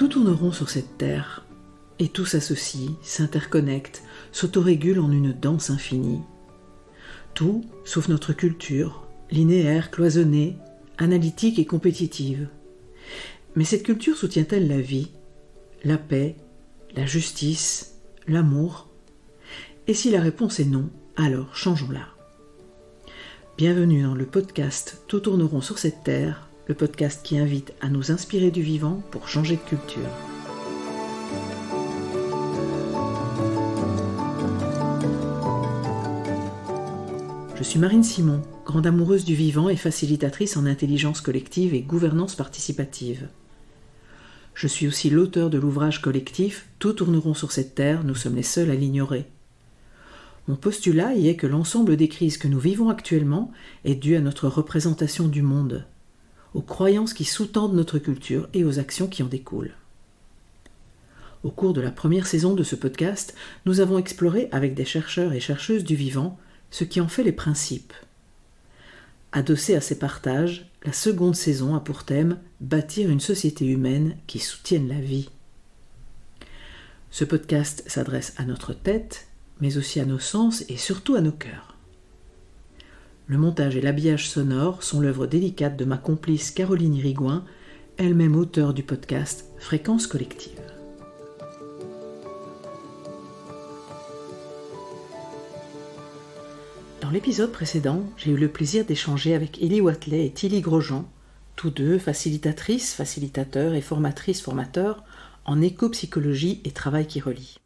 Tout tourne rond sur cette terre, et tout s'associe, s'interconnecte, s'autorégule en une danse infinie. Tout, sauf notre culture, linéaire, cloisonnée, analytique et compétitive. Mais cette culture soutient-elle la vie, la paix, la justice, l'amour ? Et si la réponse est non, alors changeons-la. Bienvenue dans le podcast Tout tourne rond sur cette terre, le podcast qui invite à nous inspirer du vivant pour changer de culture. Je suis Marine Simon, grande amoureuse du vivant et facilitatrice en intelligence collective et gouvernance participative. Je suis aussi l'auteur de l'ouvrage collectif Tout tourne rond sur cette terre, nous sommes les seuls à l'ignorer. Mon postulat y est que l'ensemble des crises que nous vivons actuellement est dû à notre représentation du monde, aux croyances qui sous-tendent notre culture et aux actions qui en découlent. Au cours de la première saison de ce podcast, nous avons exploré avec des chercheurs et chercheuses du vivant ce qui en fait les principes. Adossée à ces partages, la seconde saison a pour thème « Bâtir une société humaine qui soutienne la vie ». Ce podcast s'adresse à notre tête, mais aussi à nos sens et surtout à nos cœurs. Le montage et l'habillage sonore sont l'œuvre délicate de ma complice Caroline Irigoyen, elle-même auteure du podcast Fréquence collective. Dans l'épisode précédent, j'ai eu le plaisir d'échanger avec Élie Wathelet et Tilly Grosjean, tous deux facilitatrices, facilitateurs et formatrices, formateurs en éco-psychologie et travail qui relie.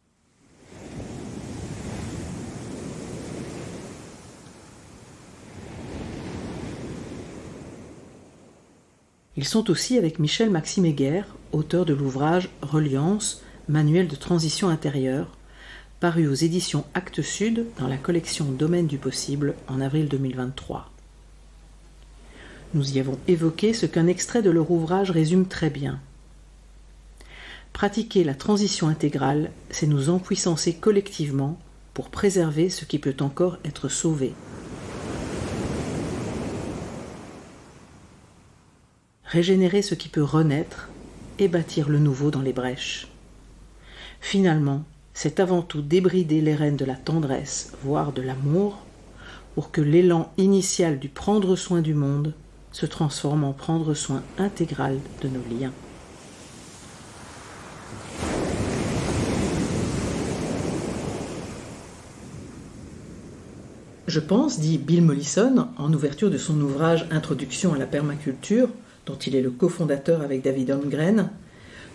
Ils sont aussi avec Michel Maxime Heger, auteur de l'ouvrage Reliance, manuel de transition intérieure, paru aux éditions Actes Sud dans la collection Domaine du possible en avril 2023. Nous y avons évoqué ce qu'un extrait de leur ouvrage résume très bien. Pratiquer la transition intégrale, c'est nous empuissancer collectivement pour préserver ce qui peut encore être sauvé. Régénérer ce qui peut renaître et bâtir le nouveau dans les brèches. Finalement, c'est avant tout débrider les rênes de la tendresse, voire de l'amour, pour que l'élan initial du prendre soin du monde se transforme en prendre soin intégral de nos liens. Je pense, dit Bill Mollison, en ouverture de son ouvrage Introduction à la permaculture, dont il est le cofondateur avec David Holmgren,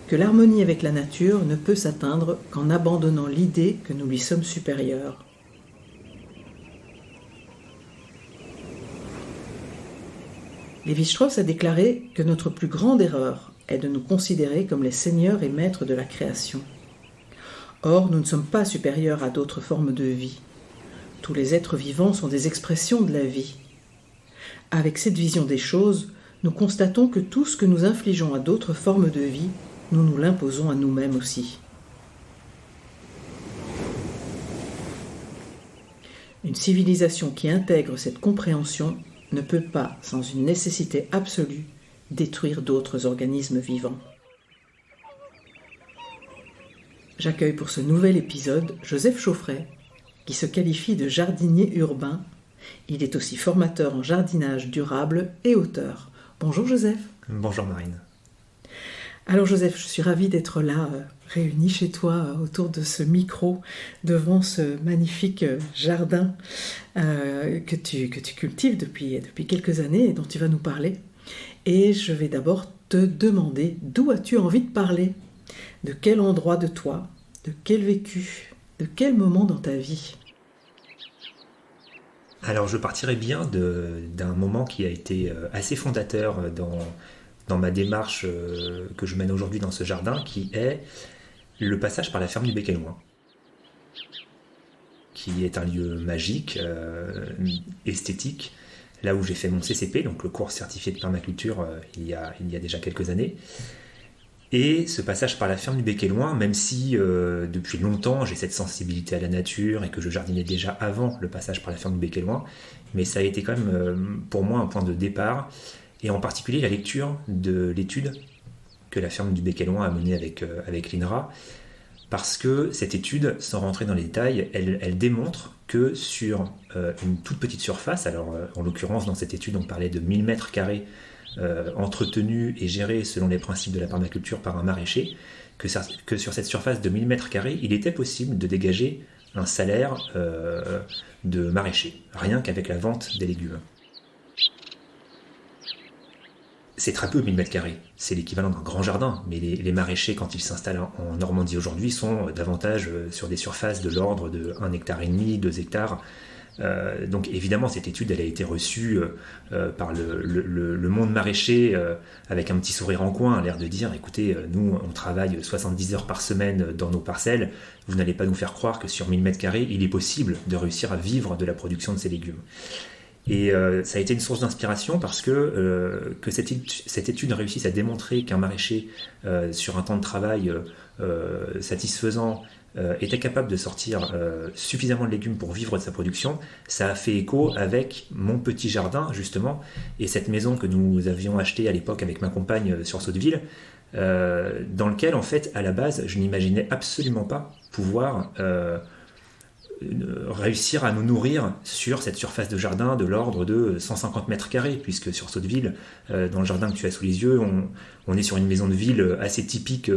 que l'harmonie avec la nature ne peut s'atteindre qu'en abandonnant l'idée que nous lui sommes supérieurs. Lévi-Strauss a déclaré que notre plus grande erreur est de nous considérer comme les seigneurs et maîtres de la création. Or, nous ne sommes pas supérieurs à d'autres formes de vie. Tous les êtres vivants sont des expressions de la vie. Avec cette vision des choses, nous constatons que tout ce que nous infligeons à d'autres formes de vie, nous nous l'imposons à nous-mêmes aussi. Une civilisation qui intègre cette compréhension ne peut pas, sans une nécessité absolue, détruire d'autres organismes vivants. J'accueille pour ce nouvel épisode Joseph Chauffret, qui se qualifie de jardinier urbain. Il est aussi formateur en jardinage durable et auteur. Bonjour Joseph. Bonjour Marine. Alors Joseph, je suis ravie d'être là, réunie chez toi autour de ce micro, devant ce magnifique jardin que tu cultives depuis quelques années et dont tu vas nous parler. Et je vais d'abord te demander d'où as-tu envie de parler ? De quel endroit de toi ? De quel vécu ? De quel moment dans ta vie ? Alors je partirais bien d'un moment qui a été assez fondateur dans ma démarche que je mène aujourd'hui dans ce jardin, qui est le passage par la ferme du Bec et Loing, qui est un lieu magique, esthétique, là où j'ai fait mon CCP, donc le cours certifié de permaculture, il y a déjà quelques années. Et ce passage par la ferme du Bec et Loing, même si depuis longtemps j'ai cette sensibilité à la nature et que je jardinais déjà avant le passage par la ferme du Bec et Loing, mais ça a été quand même pour moi un point de départ, et en particulier la lecture de l'étude que la ferme du Bec et Loing a menée avec l'INRA, parce que cette étude, sans rentrer dans les détails, elle démontre que sur une toute petite surface, alors en l'occurrence dans cette étude on parlait de 1000 mètres carrés entretenus et gérés selon les principes de la permaculture par un maraîcher, que sur cette surface de 1000 mètres carrés, il était possible de dégager un salaire de maraîcher, rien qu'avec la vente des légumes. C'est très peu 1000 mètres carrés, c'est l'équivalent d'un grand jardin, mais les maraîchers, quand ils s'installent en Normandie aujourd'hui, sont davantage sur des surfaces de l'ordre de 1,5 hectare, 2 hectares. Donc évidemment, cette étude, elle a été reçue par le monde maraîcher avec un petit sourire en coin, l'air de dire, écoutez, nous, on travaille 70 heures par semaine dans nos parcelles, vous n'allez pas nous faire croire que sur 1000 mètres carrés, il est possible de réussir à vivre de la production de ces légumes. Et ça a été une source d'inspiration parce que cette étude réussisse à démontrer qu'un maraîcher, sur un temps de travail satisfaisant, était capable de sortir suffisamment de légumes pour vivre de sa production. Ça a fait écho avec mon petit jardin, justement, et cette maison que nous avions achetée à l'époque avec ma compagne sur Sotteville, dans lequel, en fait, à la base, je n'imaginais absolument pas pouvoir réussir à nous nourrir sur cette surface de jardin de l'ordre de 150 mètres carrés, puisque sur Sotteville, dans le jardin que tu as sous les yeux, on est sur une maison de ville assez typique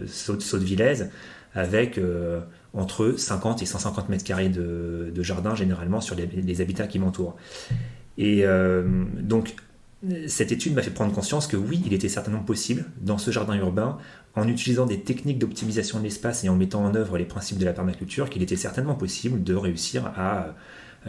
sottevillaise, avec entre 50 et 150 mètres carrés de jardin, généralement sur les habitats qui m'entourent. Et donc, cette étude m'a fait prendre conscience que oui, il était certainement possible, dans ce jardin urbain, en utilisant des techniques d'optimisation de l'espace et en mettant en œuvre les principes de la permaculture, qu'il était certainement possible de réussir à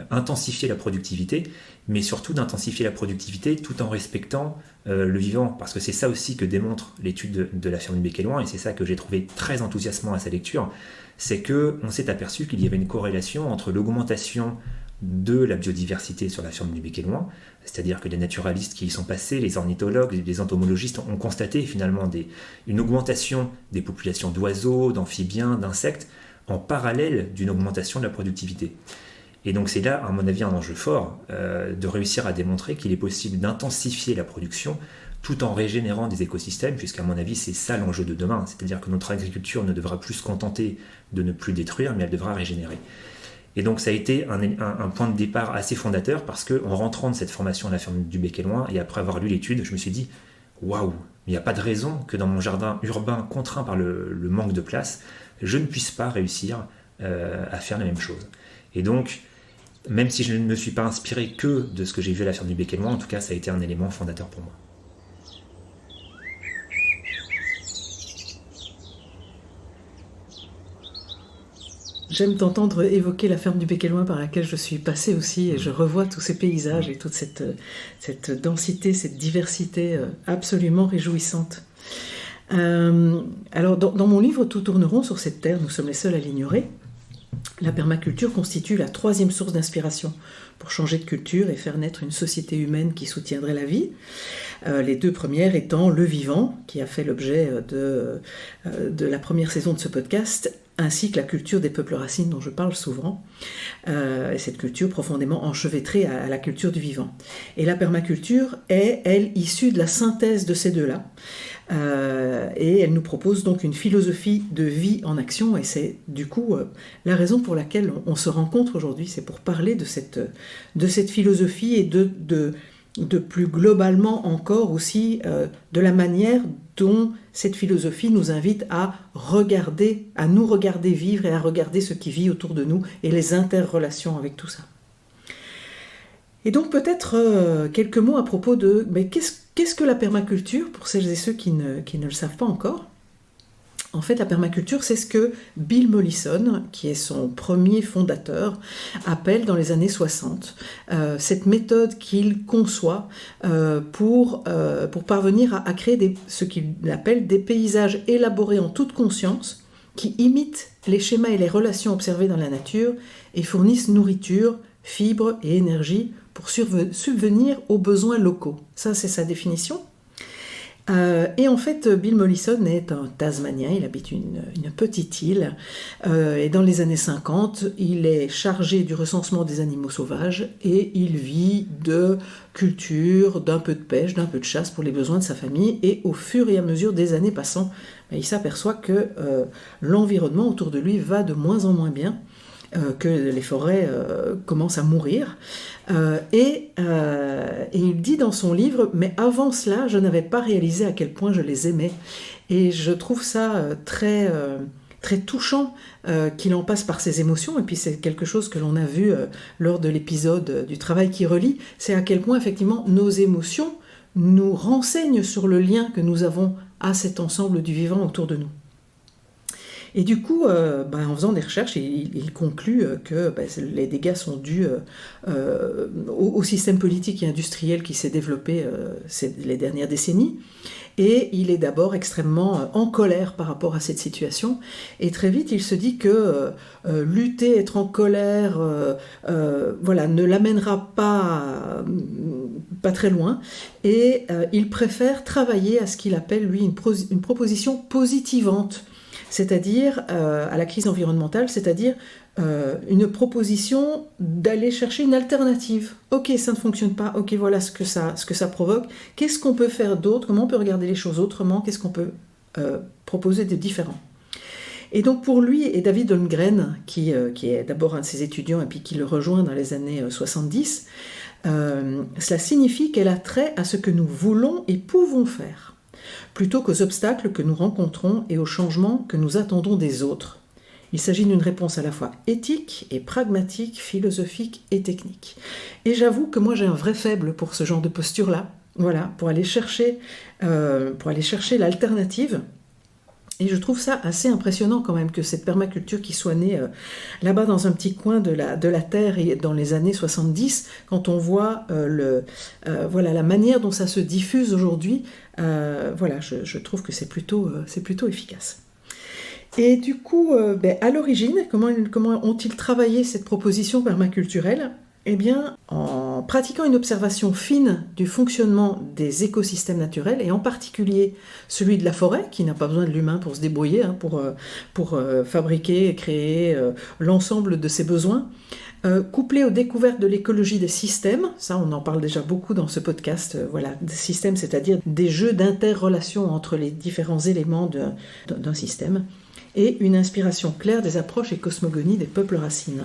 intensifier la productivité, mais surtout d'intensifier la productivité tout en respectant le vivant, parce que c'est ça aussi que démontre l'étude de la ferme du Bec et Loing, et c'est ça que j'ai trouvé très enthousiasmant à sa lecture, c'est qu'on s'est aperçu qu'il y avait une corrélation entre l'augmentation de la biodiversité sur la ferme du Bec et Loing, c'est-à-dire que les naturalistes qui y sont passés, les ornithologues, les entomologistes ont constaté finalement une augmentation des populations d'oiseaux, d'amphibiens, d'insectes, en parallèle d'une augmentation de la productivité. Et donc c'est là, à mon avis, un enjeu fort de réussir à démontrer qu'il est possible d'intensifier la production tout en régénérant des écosystèmes, puisqu'à mon avis c'est ça l'enjeu de demain, c'est-à-dire que notre agriculture ne devra plus se contenter de ne plus détruire, mais elle devra régénérer. Et donc ça a été un point de départ assez fondateur, parce qu'en rentrant de cette formation à la ferme du Bec et Loing, et après avoir lu l'étude, je me suis dit waouh, il n'y a pas de raison que dans mon jardin urbain contraint par le manque de place, je ne puisse pas réussir à faire la même chose. Et donc, même si je ne me suis pas inspiré que de ce que j'ai vu à la ferme du Bec et Loing, en tout cas ça a été un élément fondateur pour moi. J'aime t'entendre évoquer la ferme du Bec et Loing par laquelle je suis passée aussi, et je revois tous ces paysages et toute cette densité, cette diversité absolument réjouissante. Alors dans mon livre Tout tourne rond sur cette terre, nous sommes les seuls à l'ignorer, la permaculture constitue la troisième source d'inspiration pour changer de culture et faire naître une société humaine qui soutiendrait la vie. Les deux premières étant le vivant, qui a fait l'objet de la première saison de ce podcast, ainsi que la culture des peuples racines dont je parle souvent, cette culture profondément enchevêtrée à la culture du vivant. Et la permaculture est, elle, issue de la synthèse de ces deux-là, et elle nous propose donc une philosophie de vie en action, et c'est du coup la raison pour laquelle on se rencontre aujourd'hui, c'est pour parler de cette philosophie et de plus globalement encore aussi de la manière dont cette philosophie nous invite à nous regarder vivre et à regarder ce qui vit autour de nous et les interrelations avec tout ça. Et donc peut-être quelques mots à propos de qu'est-ce que la permaculture pour celles et ceux qui ne le savent pas encore. En fait, la permaculture, c'est ce que Bill Mollison, qui est son premier fondateur, appelle dans les années 60, cette méthode qu'il conçoit pour parvenir à créer ce qu'il appelle des paysages élaborés en toute conscience, qui imitent les schémas et les relations observées dans la nature et fournissent nourriture, fibres et énergie pour subvenir aux besoins locaux. Ça, c'est sa définition. Et en fait, Bill Mollison est un Tasmanien, il habite une petite île, et dans les années 50, il est chargé du recensement des animaux sauvages, et il vit de culture, d'un peu de pêche, d'un peu de chasse pour les besoins de sa famille, et au fur et à mesure des années passant, il s'aperçoit que l'environnement autour de lui va de moins en moins bien, que les forêts commencent à mourir. Et il dit dans son livre, mais avant cela, je n'avais pas réalisé à quel point je les aimais. Et je trouve ça très, très touchant qu'il en passe par ses émotions. Et puis c'est quelque chose que l'on a vu lors de l'épisode du travail qui relie, c'est à quel point effectivement nos émotions nous renseignent sur le lien que nous avons à cet ensemble du vivant autour de nous. Et du coup, en faisant des recherches, il conclut que les dégâts sont dus au système politique et industriel qui s'est développé les dernières décennies. Et il est d'abord extrêmement en colère par rapport à cette situation. Et très vite, il se dit que lutter, être en colère, ne l'amènera pas très loin. Et il préfère travailler à ce qu'il appelle, lui, une proposition positivante. C'est-à-dire à la crise environnementale, c'est-à-dire une proposition d'aller chercher une alternative. Ok, ça ne fonctionne pas, ok, voilà ce que ça provoque. Qu'est-ce qu'on peut faire d'autre? Comment on peut regarder les choses autrement? Qu'est-ce qu'on peut proposer de différent? Et donc pour lui et David Holmgren, qui est d'abord un de ses étudiants et puis qui le rejoint dans les années 70, cela signifie qu'elle a trait à ce que nous voulons et pouvons faire, plutôt qu'aux obstacles que nous rencontrons et aux changements que nous attendons des autres. Il s'agit d'une réponse à la fois éthique et pragmatique, philosophique et technique. Et j'avoue que moi j'ai un vrai faible pour ce genre de posture-là, voilà, pour aller chercher l'alternative. Et je trouve ça assez impressionnant quand même que cette permaculture qui soit née là-bas dans un petit coin de la Terre et dans les années 70, quand on voit la manière dont ça se diffuse aujourd'hui, je trouve que c'est plutôt efficace. Et du coup, à l'origine, comment ont-ils travaillé cette proposition permaculturelle ? Eh bien, en pratiquant une observation fine du fonctionnement des écosystèmes naturels, et en particulier celui de la forêt, qui n'a pas besoin de l'humain pour se débrouiller, pour fabriquer et créer l'ensemble de ses besoins, couplé aux découvertes de l'écologie des systèmes, ça on en parle déjà beaucoup dans ce podcast, des systèmes, c'est-à-dire des jeux d'interrelation entre les différents éléments d'un système, et une inspiration claire des approches et cosmogonies des peuples racines.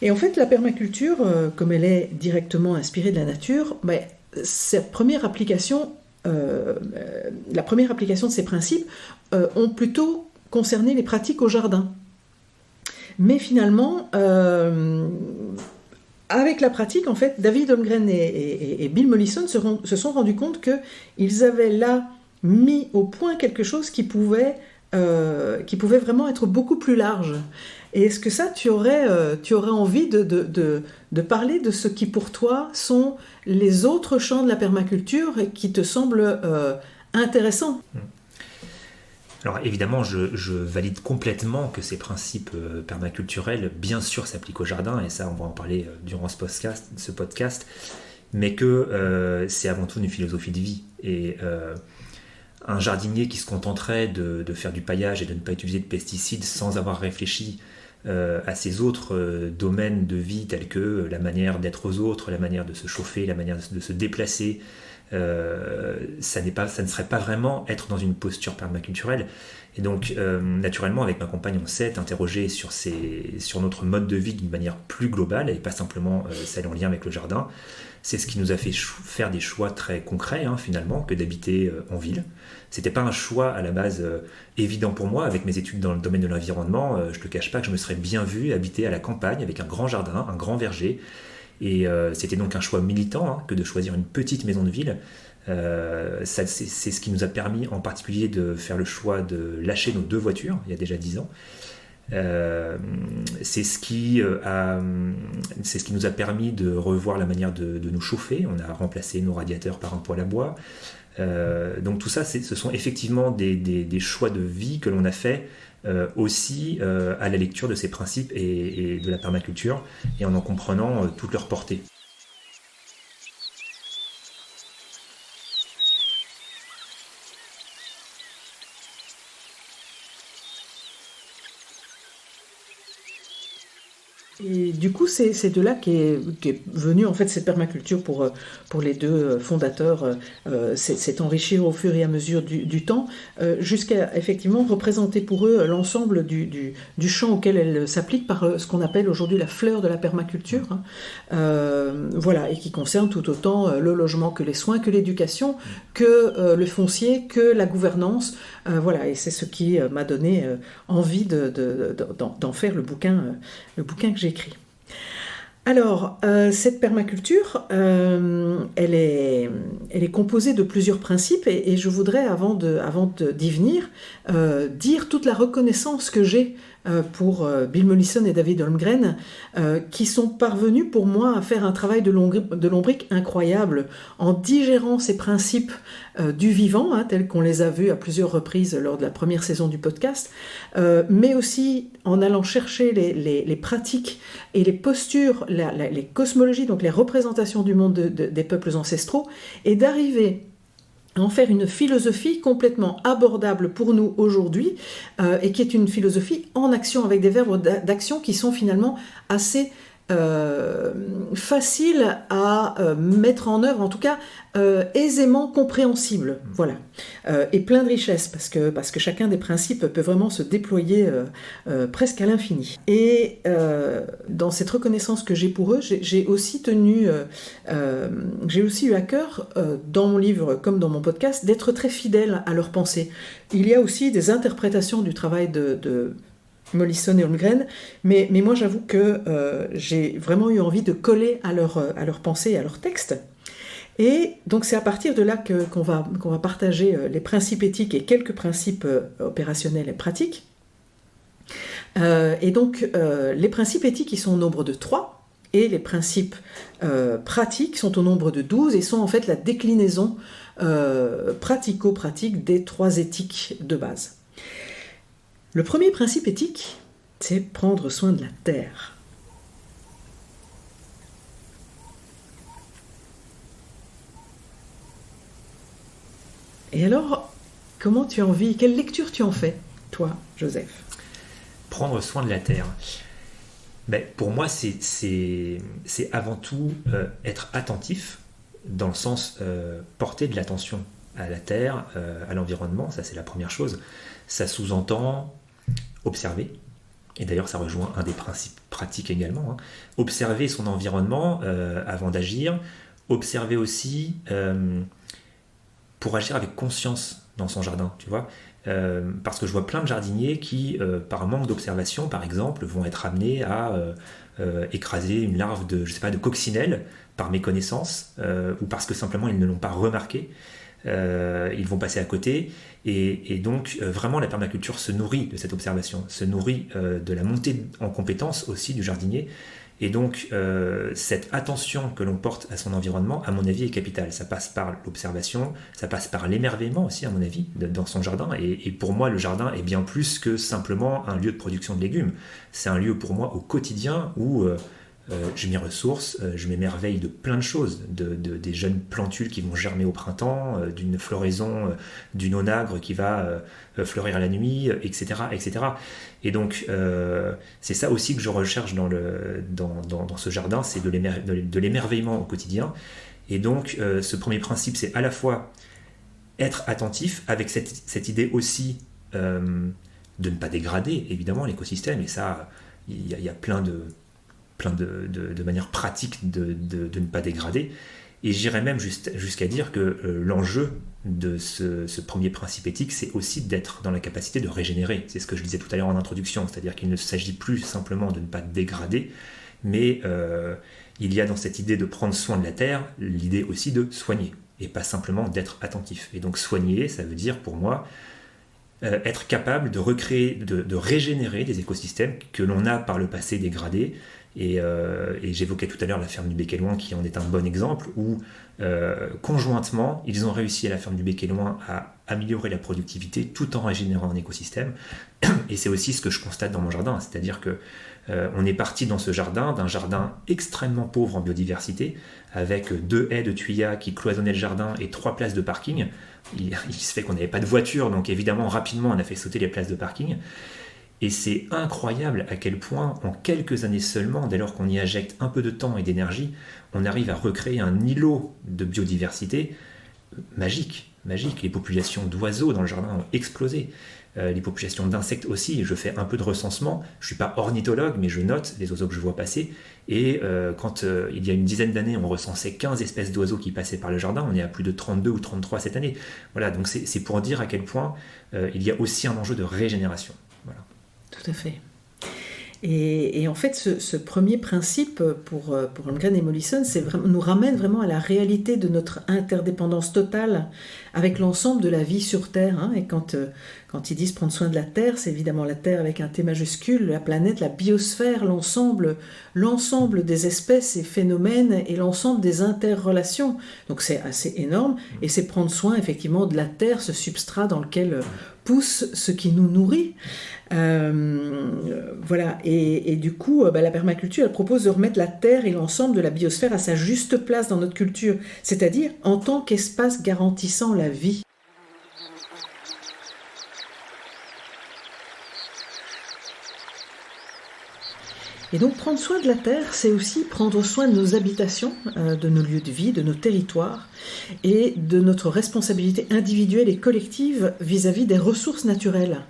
Et en fait, la permaculture, comme elle est directement inspirée de la nature, la première application de ces principes ont plutôt concerné les pratiques au jardin. Mais finalement, avec la pratique, en fait, David Holmgren et Bill Mollison se sont rendus compte qu'ils avaient là mis au point quelque chose qui pouvait vraiment être beaucoup plus large. Et est-ce que ça, tu aurais envie de parler de ce qui pour toi sont les autres champs de la permaculture et qui te semblent intéressants ? Alors évidemment, je valide complètement que ces principes permaculturels, bien sûr, s'appliquent au jardin, et ça, on va en parler durant ce podcast, mais que c'est avant tout une philosophie de vie. Et un jardinier qui se contenterait de faire du paillage et de ne pas utiliser de pesticides sans avoir réfléchi à ces autres domaines de vie tels que la manière d'être aux autres, la manière de se chauffer, la manière de se déplacer, ça ne serait pas vraiment être dans une posture permaculturelle. Et donc naturellement avec ma compagne on s'est interrogé sur notre mode de vie d'une manière plus globale et pas simplement celle en lien avec le jardin. C'est ce qui nous a fait faire des choix très concrets finalement, que d'habiter en ville. C'était pas un choix à la base évident pour moi. Avec mes études dans le domaine de l'environnement, je te cache pas que je me serais bien vu habiter à la campagne avec un grand jardin, un grand verger. Et c'était donc un choix militant que de choisir une petite maison de ville. C'est ce qui nous a permis en particulier de faire le choix de lâcher nos 2 voitures il y a déjà 10 ans. C'est ce qui nous a permis de revoir la manière de nous chauffer. On a remplacé nos radiateurs par un poêle à bois. Donc tout ça, ce sont effectivement des choix de vie que l'on a fait aussi à la lecture de ces principes et de la permaculture, et en comprenant toute leur portée. Et du coup, c'est de là qu'est venue en fait cette permaculture pour les deux fondateurs, s'est enrichir au fur et à mesure du temps, jusqu'à effectivement représenter pour eux l'ensemble du champ auquel elle s'applique par ce qu'on appelle aujourd'hui la fleur de la permaculture, hein. Voilà, et qui concerne tout autant le logement que les soins, que l'éducation, que le foncier, que la gouvernance. Voilà, et c'est ce qui m'a donné envie d'en faire le bouquin que j'ai écrit. Alors, cette permaculture, elle est composée de plusieurs principes, et je voudrais, avant d'y venir, dire toute la reconnaissance que j'ai pour Bill Mollison et David Holmgren, qui sont parvenus pour moi à faire un travail de lombric incroyable en digérant ces principes du vivant, hein, tels qu'on les a vus à plusieurs reprises lors de la première saison du podcast, mais aussi en allant chercher les pratiques et les postures, les cosmologies, donc les représentations du monde des peuples ancestraux, et d'arriver à en faire une philosophie complètement abordable pour nous aujourd'hui, et qui est une philosophie en action, avec des verbes d'action qui sont finalement assez faciles à mettre en œuvre, en tout cas aisément compréhensibles, voilà, et plein de richesse, parce que chacun des principes peut vraiment se déployer presque à l'infini. Et dans cette reconnaissance que j'ai pour eux, j'ai aussi eu à cœur, dans mon livre comme dans mon podcast, d'être très fidèle à leurs pensées. Il y a aussi des interprétations du travail de Mollison et Holmgren, mais moi j'avoue que j'ai vraiment eu envie de coller à leurs pensées et à leurs textes. Et donc c'est à partir de là qu'on va partager les principes éthiques et quelques principes opérationnels et pratiques. Et donc les principes éthiques, ils sont au nombre de 3, et les principes pratiques sont au nombre de 12, et sont en fait la déclinaison pratico-pratique des 3 éthiques de base. Le premier principe éthique, c'est prendre soin de la terre. Et alors, comment tu en vis? Quelle lecture tu en fais, toi, Joseph? Prendre soin de la terre. Ben, pour moi, c'est avant tout être attentif, dans le sens porter de l'attention à la terre, à l'environnement, ça c'est la première chose. Ça sous-entend observer, et d'ailleurs ça rejoint un des principes pratiques également, hein. Observer son environnement avant d'agir, observer aussi pour agir avec conscience dans son jardin, tu vois, parce que je vois plein de jardiniers qui, par manque d'observation par exemple, vont être amenés à écraser une larve de coccinelle par méconnaissance, ou parce que simplement ils ne l'ont pas remarqué. Ils vont passer à côté, et donc vraiment la permaculture se nourrit de cette observation, se nourrit de la montée en compétence aussi du jardinier, et donc cette attention que l'on porte à son environnement, à mon avis, est capitale. Ça passe par l'observation, ça passe par l'émerveillement aussi, à mon avis, dans son jardin, et pour moi le jardin est bien plus que simplement un lieu de production de légumes. C'est un lieu pour moi au quotidien où je m'y ressource, je m'émerveille de plein de choses, des jeunes plantules qui vont germer au printemps, d'une floraison d'une onagre qui va fleurir la nuit, etc., etc. Et donc c'est ça aussi que je recherche dans ce jardin, c'est de l'émerveillement au quotidien. Et donc ce premier principe, c'est à la fois être attentif, avec cette idée aussi de ne pas dégrader évidemment l'écosystème, et ça il y a plein de manières pratiques de ne pas dégrader. Et j'irais même jusqu'à dire que l'enjeu de ce premier principe éthique, c'est aussi d'être dans la capacité de régénérer. C'est ce que je disais tout à l'heure en introduction, c'est-à-dire qu'il ne s'agit plus simplement de ne pas dégrader, mais il y a dans cette idée de prendre soin de la terre, l'idée aussi de soigner, et pas simplement d'être attentif. Et donc soigner, ça veut dire pour moi être capable de recréer, de régénérer des écosystèmes que l'on a par le passé dégradés, Et j'évoquais tout à l'heure la ferme du Bec-et-Loing qui en est un bon exemple, où conjointement, ils ont réussi à la ferme du Bec-et-Loing à améliorer la productivité tout en régénérant un écosystème. Et c'est aussi ce que je constate dans mon jardin, c'est-à-dire que on est parti dans ce jardin, d'un jardin extrêmement pauvre en biodiversité, avec 2 haies de tuyas qui cloisonnaient le jardin et 3 places de parking. Il se fait qu'on n'avait pas de voiture, donc évidemment, rapidement, on a fait sauter les places de parking. Et c'est incroyable à quel point, en quelques années seulement, dès lors qu'on y injecte un peu de temps et d'énergie, on arrive à recréer un îlot de biodiversité magique. Les populations d'oiseaux dans le jardin ont explosé. Les populations d'insectes aussi. Je fais un peu de recensement. Je ne suis pas ornithologue, mais je note les oiseaux que je vois passer. Et quand il y a une dizaine d'années, on recensait 15 espèces d'oiseaux qui passaient par le jardin, on est à plus de 32 ou 33 cette année. Voilà, donc c'est pour dire à quel point il y a aussi un enjeu de régénération. Voilà. Tout à fait. Et en fait, ce premier principe pour Holmgren et Mollison, nous ramène vraiment à la réalité de notre interdépendance totale avec l'ensemble de la vie sur Terre. Hein. Et quand ils disent prendre soin de la Terre, c'est évidemment la Terre avec un T majuscule, la planète, la biosphère, l'ensemble des espèces et phénomènes et l'ensemble des interrelations. Donc c'est assez énorme et c'est prendre soin effectivement de la Terre, ce substrat dans lequel pousse ce qui nous nourrit. Voilà, et du coup, la permaculture, elle propose de remettre la Terre et l'ensemble de la biosphère à sa juste place dans notre culture, c'est-à-dire en tant qu'espace garantissant la vie. Et donc prendre soin de la Terre, c'est aussi prendre soin de nos habitations, de nos lieux de vie, de nos territoires, et de notre responsabilité individuelle et collective vis-à-vis des ressources naturelles.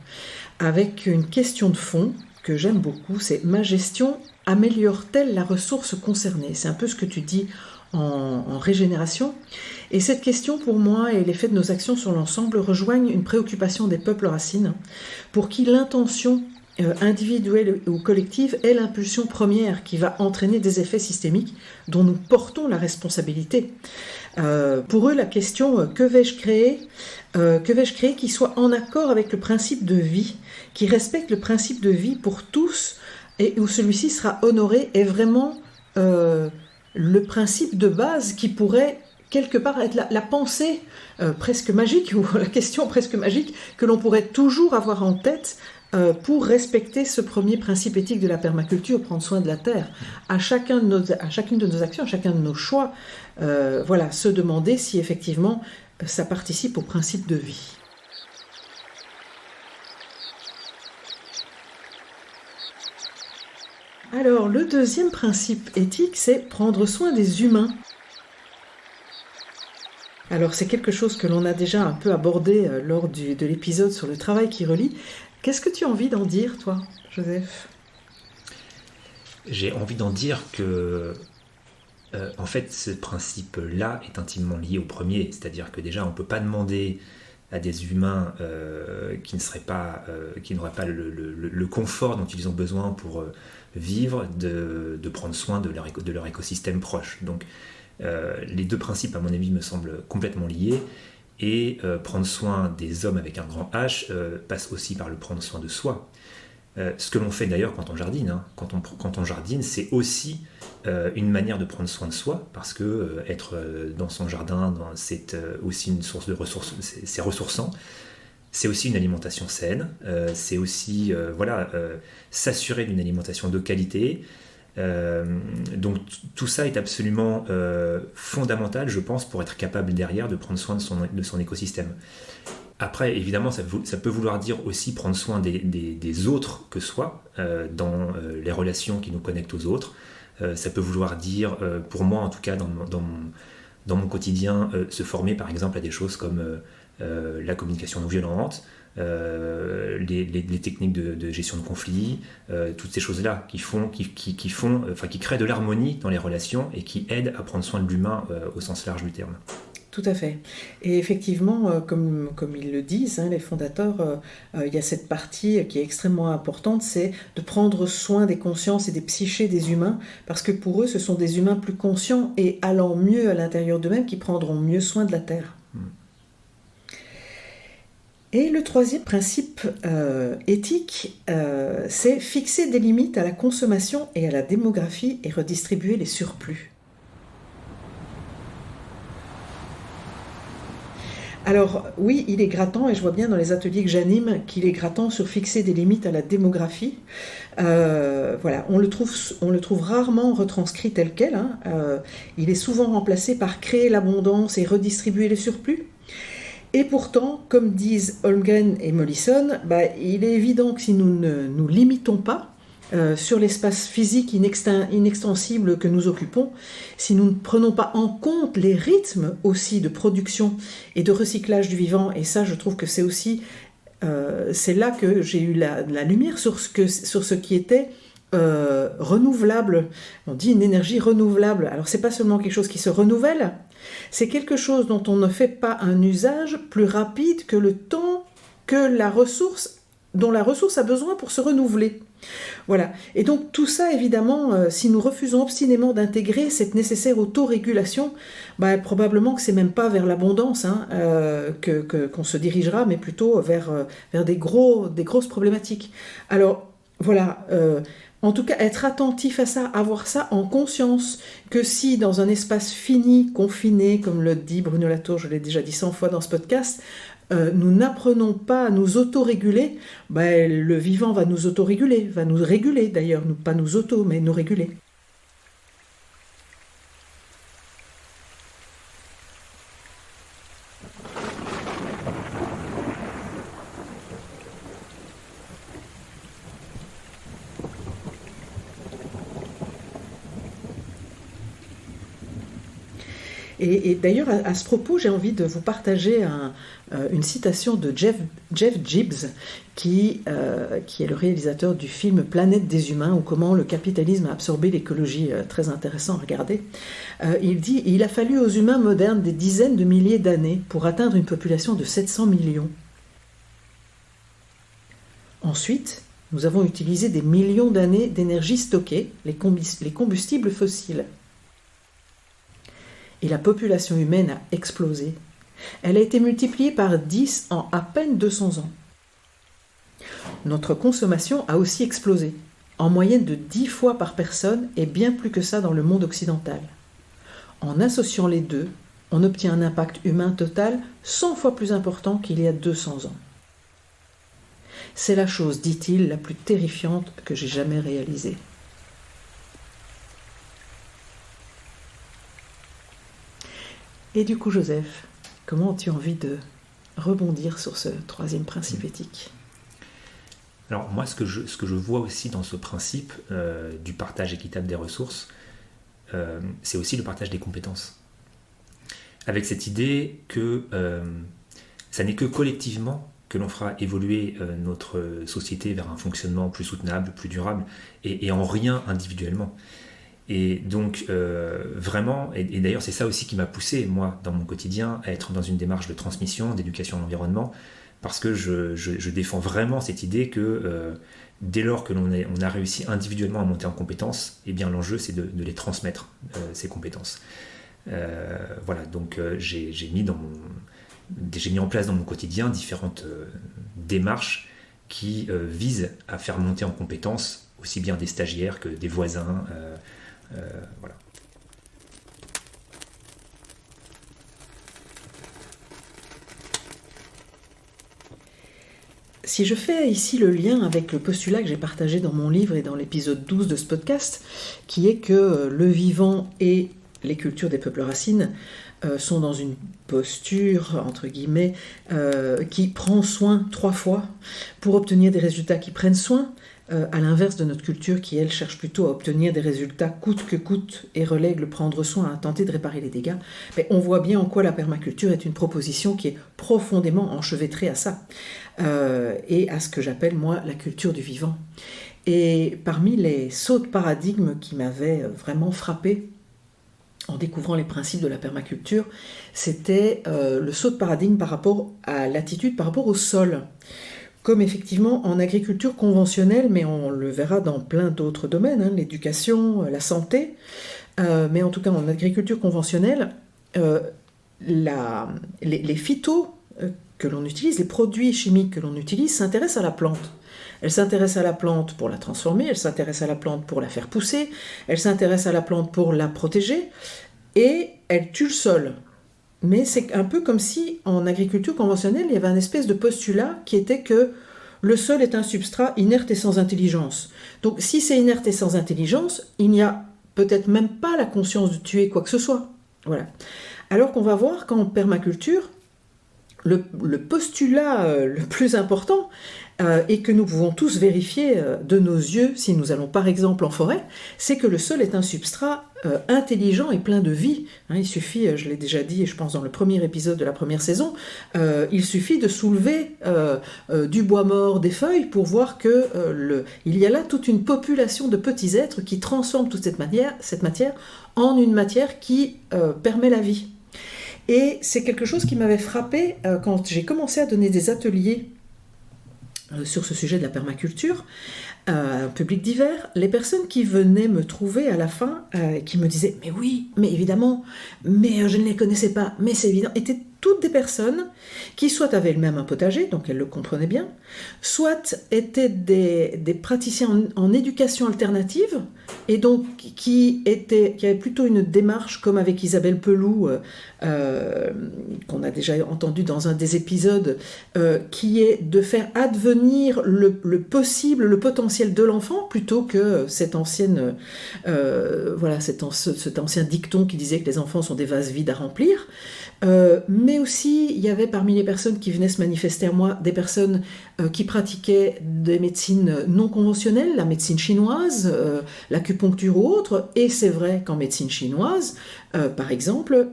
Avec une question de fond que j'aime beaucoup, c'est « Ma gestion améliore-t-elle la ressource concernée ?» C'est un peu ce que tu dis en régénération. Et cette question, pour moi, et l'effet de nos actions sur l'ensemble, rejoignent une préoccupation des peuples racines, pour qui l'intention individuelle ou collective est l'impulsion première qui va entraîner des effets systémiques dont nous portons la responsabilité. Pour eux, la question « Que vais-je créer ?» qui soit en accord avec le principe de vie, qui respecte le principe de vie pour tous et où celui-ci sera honoré, est vraiment le principe de base qui pourrait quelque part être la pensée presque magique, ou la question presque magique que l'on pourrait toujours avoir en tête pour respecter ce premier principe éthique de la permaculture, prendre soin de la terre. À chacune de nos actions, à chacun de nos choix, se demander si effectivement ça participe au principe de vie. Alors, le deuxième principe éthique, c'est prendre soin des humains. Alors, c'est quelque chose que l'on a déjà un peu abordé lors de l'épisode sur le travail qui relie. Qu'est-ce que tu as envie d'en dire, toi, Joseph ? J'ai envie d'en dire que, en fait, ce principe-là est intimement lié au premier. C'est-à-dire que déjà, on ne peut pas demander à des humains qui n'auraient pas le confort dont ils ont besoin pour vivre, de prendre soin de leur écosystème proche. Donc, les deux principes, à mon avis, me semblent complètement liés. Et prendre soin des hommes avec un grand H passe aussi par le prendre soin de soi. Ce que l'on fait d'ailleurs quand on jardine. Hein. Quand on jardine, c'est aussi une manière de prendre soin de soi, parce que être dans son jardin, c'est aussi une source de ressources, c'est ressourçant. C'est aussi une alimentation saine. C'est aussi s'assurer d'une alimentation de qualité. Donc tout ça est absolument fondamental, je pense, pour être capable derrière de prendre soin de son écosystème. Après, évidemment, ça peut vouloir dire aussi prendre soin des autres que soi, dans les relations qui nous connectent aux autres. Ça peut vouloir dire, pour moi en tout cas, dans mon quotidien, se former par exemple à des choses comme la communication non violente, les techniques de gestion de conflits, toutes ces choses-là qui créent de l'harmonie dans les relations et qui aident à prendre soin de l'humain au sens large du terme. Tout à fait. Et effectivement, comme ils le disent, les fondateurs, il y a cette partie qui est extrêmement importante, c'est de prendre soin des consciences et des psychés des humains, parce que pour eux, ce sont des humains plus conscients et allant mieux à l'intérieur d'eux-mêmes qui prendront mieux soin de la Terre. Et le troisième principe éthique, c'est fixer des limites à la consommation et à la démographie et redistribuer les surplus. Alors oui, il est grattant, et je vois bien dans les ateliers que j'anime qu'il est grattant sur fixer des limites à la démographie. Voilà, on le trouve rarement retranscrit tel quel. Il est souvent remplacé par créer l'abondance et redistribuer les surplus. Et pourtant, comme disent Holmgren et Mollison, il est évident que si nous ne nous limitons pas sur l'espace physique inextensible que nous occupons, si nous ne prenons pas en compte les rythmes aussi de production et de recyclage du vivant, et ça je trouve que c'est aussi, c'est là que j'ai eu la lumière sur ce qui était renouvelable. On dit une énergie renouvelable, alors c'est pas seulement quelque chose qui se renouvelle, c'est quelque chose dont on ne fait pas un usage plus rapide que le temps que dont la ressource a besoin pour se renouveler. Voilà. Et donc tout ça, évidemment, si nous refusons obstinément d'intégrer cette nécessaire autorégulation, probablement que c'est même pas vers l'abondance qu'on se dirigera, mais plutôt vers des grosses problématiques. Alors voilà. En tout cas, être attentif à ça, avoir ça en conscience, que si dans un espace fini, confiné, comme le dit Bruno Latour, je l'ai déjà dit 100 fois dans ce podcast, nous n'apprenons pas à nous autoréguler, le vivant va nous autoréguler, va nous réguler d'ailleurs, pas nous auto, mais nous réguler. Et d'ailleurs, à ce propos, j'ai envie de vous partager une citation de Jeff Gibbs, qui est le réalisateur du film Planète des humains, ou comment le capitalisme a absorbé l'écologie, très intéressant à regarder. Il dit « Il a fallu aux humains modernes des dizaines de milliers d'années pour atteindre une population de 700 millions. Ensuite, nous avons utilisé des millions d'années d'énergie stockée, les combustibles fossiles. Et la population humaine a explosé. Elle a été multipliée par 10 en à peine 200 ans. Notre consommation a aussi explosé, en moyenne de 10 fois par personne et bien plus que ça dans le monde occidental. En associant les deux, on obtient un impact humain total 100 fois plus important qu'il y a 200 ans. C'est la chose, dit-il, la plus terrifiante que j'ai jamais réalisée. Et du coup, Joseph, comment as-tu envie de rebondir sur ce troisième principe éthique ? Alors moi, ce que je vois aussi dans ce principe du partage équitable des ressources, c'est aussi le partage des compétences. Avec cette idée que ça n'est que collectivement que l'on fera évoluer notre société vers un fonctionnement plus soutenable, plus durable, et en rien individuellement. Et donc vraiment, et d'ailleurs c'est ça aussi qui m'a poussé, moi, dans mon quotidien, à être dans une démarche de transmission, d'éducation à l'environnement, parce que je défends vraiment cette idée que dès lors que l'on a réussi individuellement à monter en compétences, eh bien l'enjeu c'est de les transmettre, ces compétences. Voilà, donc j'ai mis en place dans mon quotidien différentes démarches qui visent à faire monter en compétences aussi bien des stagiaires que des voisins. Voilà. Si je fais ici le lien avec le postulat que j'ai partagé dans mon livre et dans l'épisode 12 de ce podcast, qui est que le vivant et les cultures des peuples racines sont dans une posture, entre guillemets, qui prend soin 3 fois pour obtenir des résultats qui prennent soin, à l'inverse de notre culture qui, elle, cherche plutôt à obtenir des résultats coûte que coûte et relègue le prendre soin à tenter de réparer les dégâts, mais on voit bien en quoi la permaculture est une proposition qui est profondément enchevêtrée à ça, et à ce que j'appelle, moi, la culture du vivant. Et parmi les sauts de paradigme qui m'avaient vraiment frappé en découvrant les principes de la permaculture, c'était le saut de paradigme par rapport à l'attitude par rapport au sol. Comme effectivement en agriculture conventionnelle, mais on le verra dans plein d'autres domaines, l'éducation, la santé, mais en tout cas en agriculture conventionnelle, les phytos que l'on utilise, les produits chimiques que l'on utilise s'intéressent à la plante. Elle s'intéresse à la plante pour la transformer, elle s'intéresse à la plante pour la faire pousser, elle s'intéresse à la plante pour la protéger, et elle tue le sol. Mais c'est un peu comme si, en agriculture conventionnelle, il y avait un espèce de postulat qui était que le sol est un substrat inerte et sans intelligence. Donc si c'est inerte et sans intelligence, il n'y a peut-être même pas la conscience de tuer quoi que ce soit. Voilà. Alors qu'on va voir qu'en permaculture, le postulat le plus important, et que nous pouvons tous vérifier de nos yeux si nous allons par exemple en forêt, c'est que le sol est un substrat intelligent et plein de vie. Il suffit, je l'ai déjà dit, je pense dans le premier épisode de la première saison, il suffit de soulever du bois mort, des feuilles, pour voir que il y a là toute une population de petits êtres qui transforment toute cette matière en une matière qui permet la vie. Et c'est quelque chose qui m'avait frappé quand j'ai commencé à donner des ateliers sur ce sujet de la permaculture, un public divers, les personnes qui venaient me trouver à la fin, qui me disaient « mais oui, mais évidemment, mais je ne les connaissais pas, mais c'est évident », étaient toutes des personnes qui soit avaient elles-mêmes un potager, donc elles le comprenaient bien, soit étaient des praticiens en éducation alternative, et donc qui avaient plutôt une démarche comme avec Isabelle Peloux, qu'on a déjà entendu dans un des épisodes, qui est de faire advenir le possible, le potentiel de l'enfant, plutôt que cet ancien dicton qui disait que les enfants sont des vases vides à remplir. Mais aussi, il y avait parmi les personnes qui venaient se manifester à moi des personnes qui pratiquaient des médecines non conventionnelles, la médecine chinoise, l'acupuncture ou autre, et c'est vrai qu'en médecine chinoise, par exemple,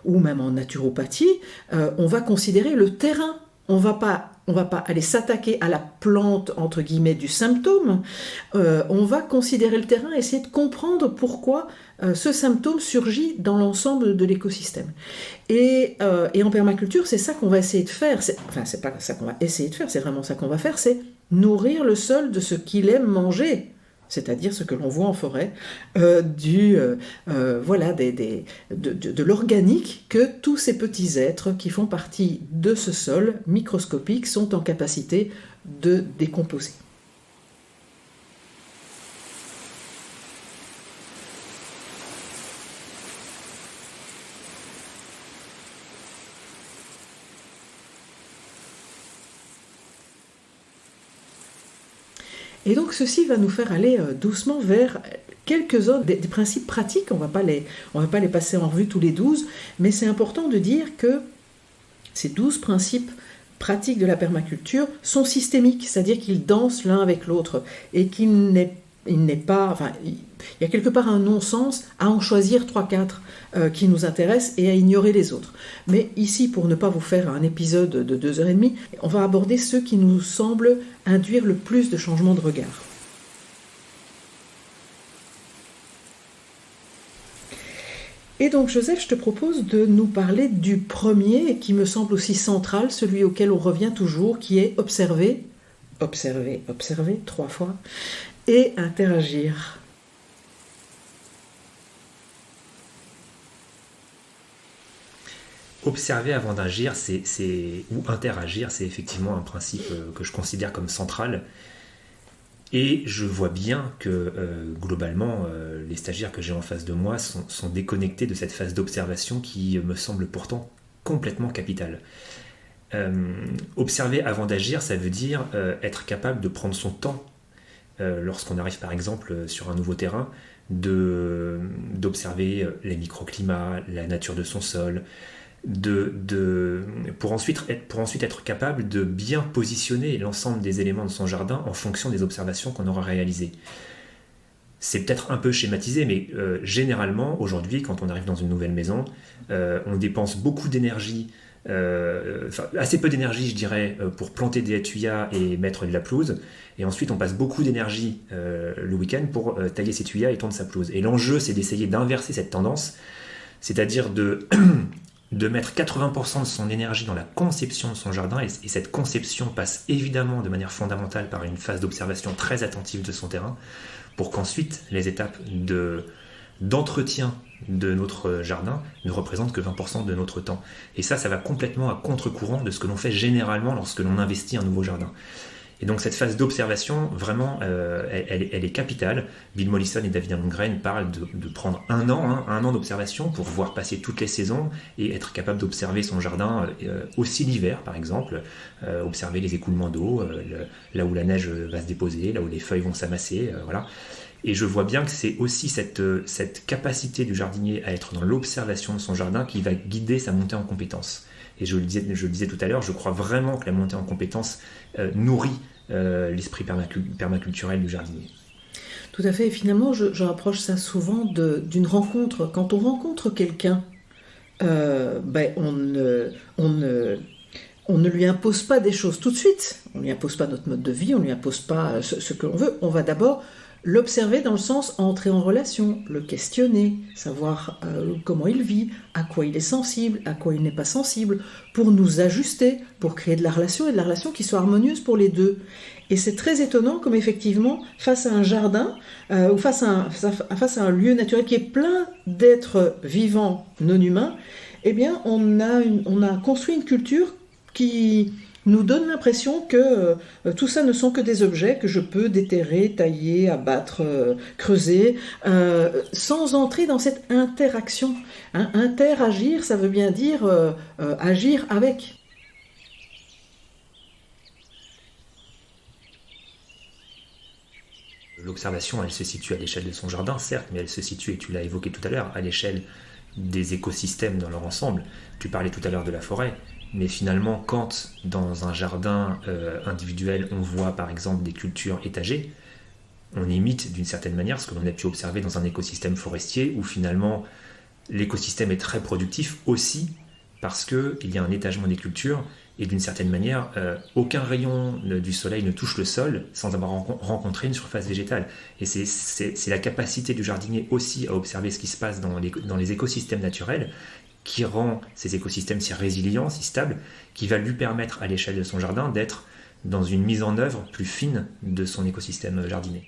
ou même en naturopathie, on va considérer le terrain. On va pas aller s'attaquer à la plante, entre guillemets, du symptôme. On va considérer le terrain, essayer de comprendre pourquoi ce symptôme surgit dans l'ensemble de l'écosystème. Et en permaculture, c'est ça qu'on va essayer de faire. C'est pas ça qu'on va essayer de faire, c'est vraiment ça qu'on va faire, c'est nourrir le sol de ce qu'il aime manger. C'est-à-dire ce que l'on voit en forêt, de l'organique que tous ces petits êtres qui font partie de ce sol microscopique sont en capacité de décomposer. Et donc ceci va nous faire aller doucement vers quelques-uns des principes pratiques. On va pas les passer en revue tous les 12, mais c'est important de dire que ces 12 principes pratiques de la permaculture sont systémiques, c'est-à-dire qu'ils dansent l'un avec l'autre, et il y a quelque part un non-sens à en choisir 3-4 qui nous intéressent et à ignorer les autres. Mais ici, pour ne pas vous faire un épisode de 2h30, on va aborder ceux qui nous semblent induire le plus de changements de regard. Et donc Joseph, je te propose de nous parler du premier, qui me semble aussi central, celui auquel on revient toujours, qui est observer, 3 fois, et interagir. Observer avant d'agir, ou interagir, c'est effectivement un principe que je considère comme central. Et je vois bien que globalement, les stagiaires que j'ai en face de moi sont déconnectés de cette phase d'observation qui me semble pourtant complètement capitale. Observer avant d'agir, ça veut dire être capable de prendre son temps lorsqu'on arrive par exemple sur un nouveau terrain, d'observer les microclimats, la nature de son sol, pour ensuite être capable de bien positionner l'ensemble des éléments de son jardin en fonction des observations qu'on aura réalisées. C'est peut-être un peu schématisé, mais généralement, aujourd'hui, quand on arrive dans une nouvelle maison, on dépense beaucoup d'énergie, assez peu d'énergie, je dirais, pour planter des tuyas et mettre de la pelouse, et ensuite on passe beaucoup d'énergie le week-end pour tailler ses tuyas et tondre sa pelouse. Et l'enjeu, c'est d'essayer d'inverser cette tendance, c'est-à-dire de mettre 80% de son énergie dans la conception de son jardin, et cette conception passe évidemment de manière fondamentale par une phase d'observation très attentive de son terrain, pour qu'ensuite les étapes d'entretien de notre jardin ne représente que 20% de notre temps. Et ça va complètement à contre-courant de ce que l'on fait généralement lorsque l'on investit un nouveau jardin. Et donc cette phase d'observation, vraiment, elle est capitale. Bill Mollison et David Lundgren parlent de prendre un an d'observation pour voir passer toutes les saisons et être capable d'observer son jardin aussi l'hiver, par exemple, observer les écoulements d'eau, là où la neige va se déposer, là où les feuilles vont s'amasser, voilà. Et je vois bien que c'est aussi cette capacité du jardinier à être dans l'observation de son jardin qui va guider sa montée en compétences. Et je le disais tout à l'heure, je crois vraiment que la montée en compétences nourrit l'esprit permaculturel du jardinier. Tout à fait. Et finalement, je rapproche ça souvent d'une rencontre. Quand on rencontre quelqu'un, on ne lui impose pas des choses tout de suite. On ne lui impose pas notre mode de vie, on ne lui impose pas ce que l'on veut. On va d'abord l'observer dans le sens entrer en relation, le questionner, savoir comment il vit, à quoi il est sensible, à quoi il n'est pas sensible, pour nous ajuster, pour créer de la relation et de la relation qui soit harmonieuse pour les deux. Et c'est très étonnant comme effectivement, face à un jardin ou face à un lieu naturel qui est plein d'êtres vivants non humains, eh bien on a construit une culture qui nous donne l'impression que tout ça ne sont que des objets que je peux déterrer, tailler, abattre, creuser, sans entrer dans cette interaction. Interagir, ça veut bien dire agir avec. L'observation, elle se situe à l'échelle de son jardin, certes, mais elle se situe, et tu l'as évoqué tout à l'heure, à l'échelle des écosystèmes dans leur ensemble. Tu parlais tout à l'heure de la forêt. Mais finalement, quand dans un jardin individuel, on voit par exemple des cultures étagées, on imite d'une certaine manière ce que l'on a pu observer dans un écosystème forestier où finalement l'écosystème est très productif aussi parce qu'il y a un étagement des cultures et d'une certaine manière, aucun rayon du soleil ne touche le sol sans avoir rencontré une surface végétale. Et c'est la capacité du jardinier aussi à observer ce qui se passe dans les écosystèmes naturels qui rend ces écosystèmes si résilients, si stables, qui va lui permettre à l'échelle de son jardin d'être dans une mise en œuvre plus fine de son écosystème jardinier.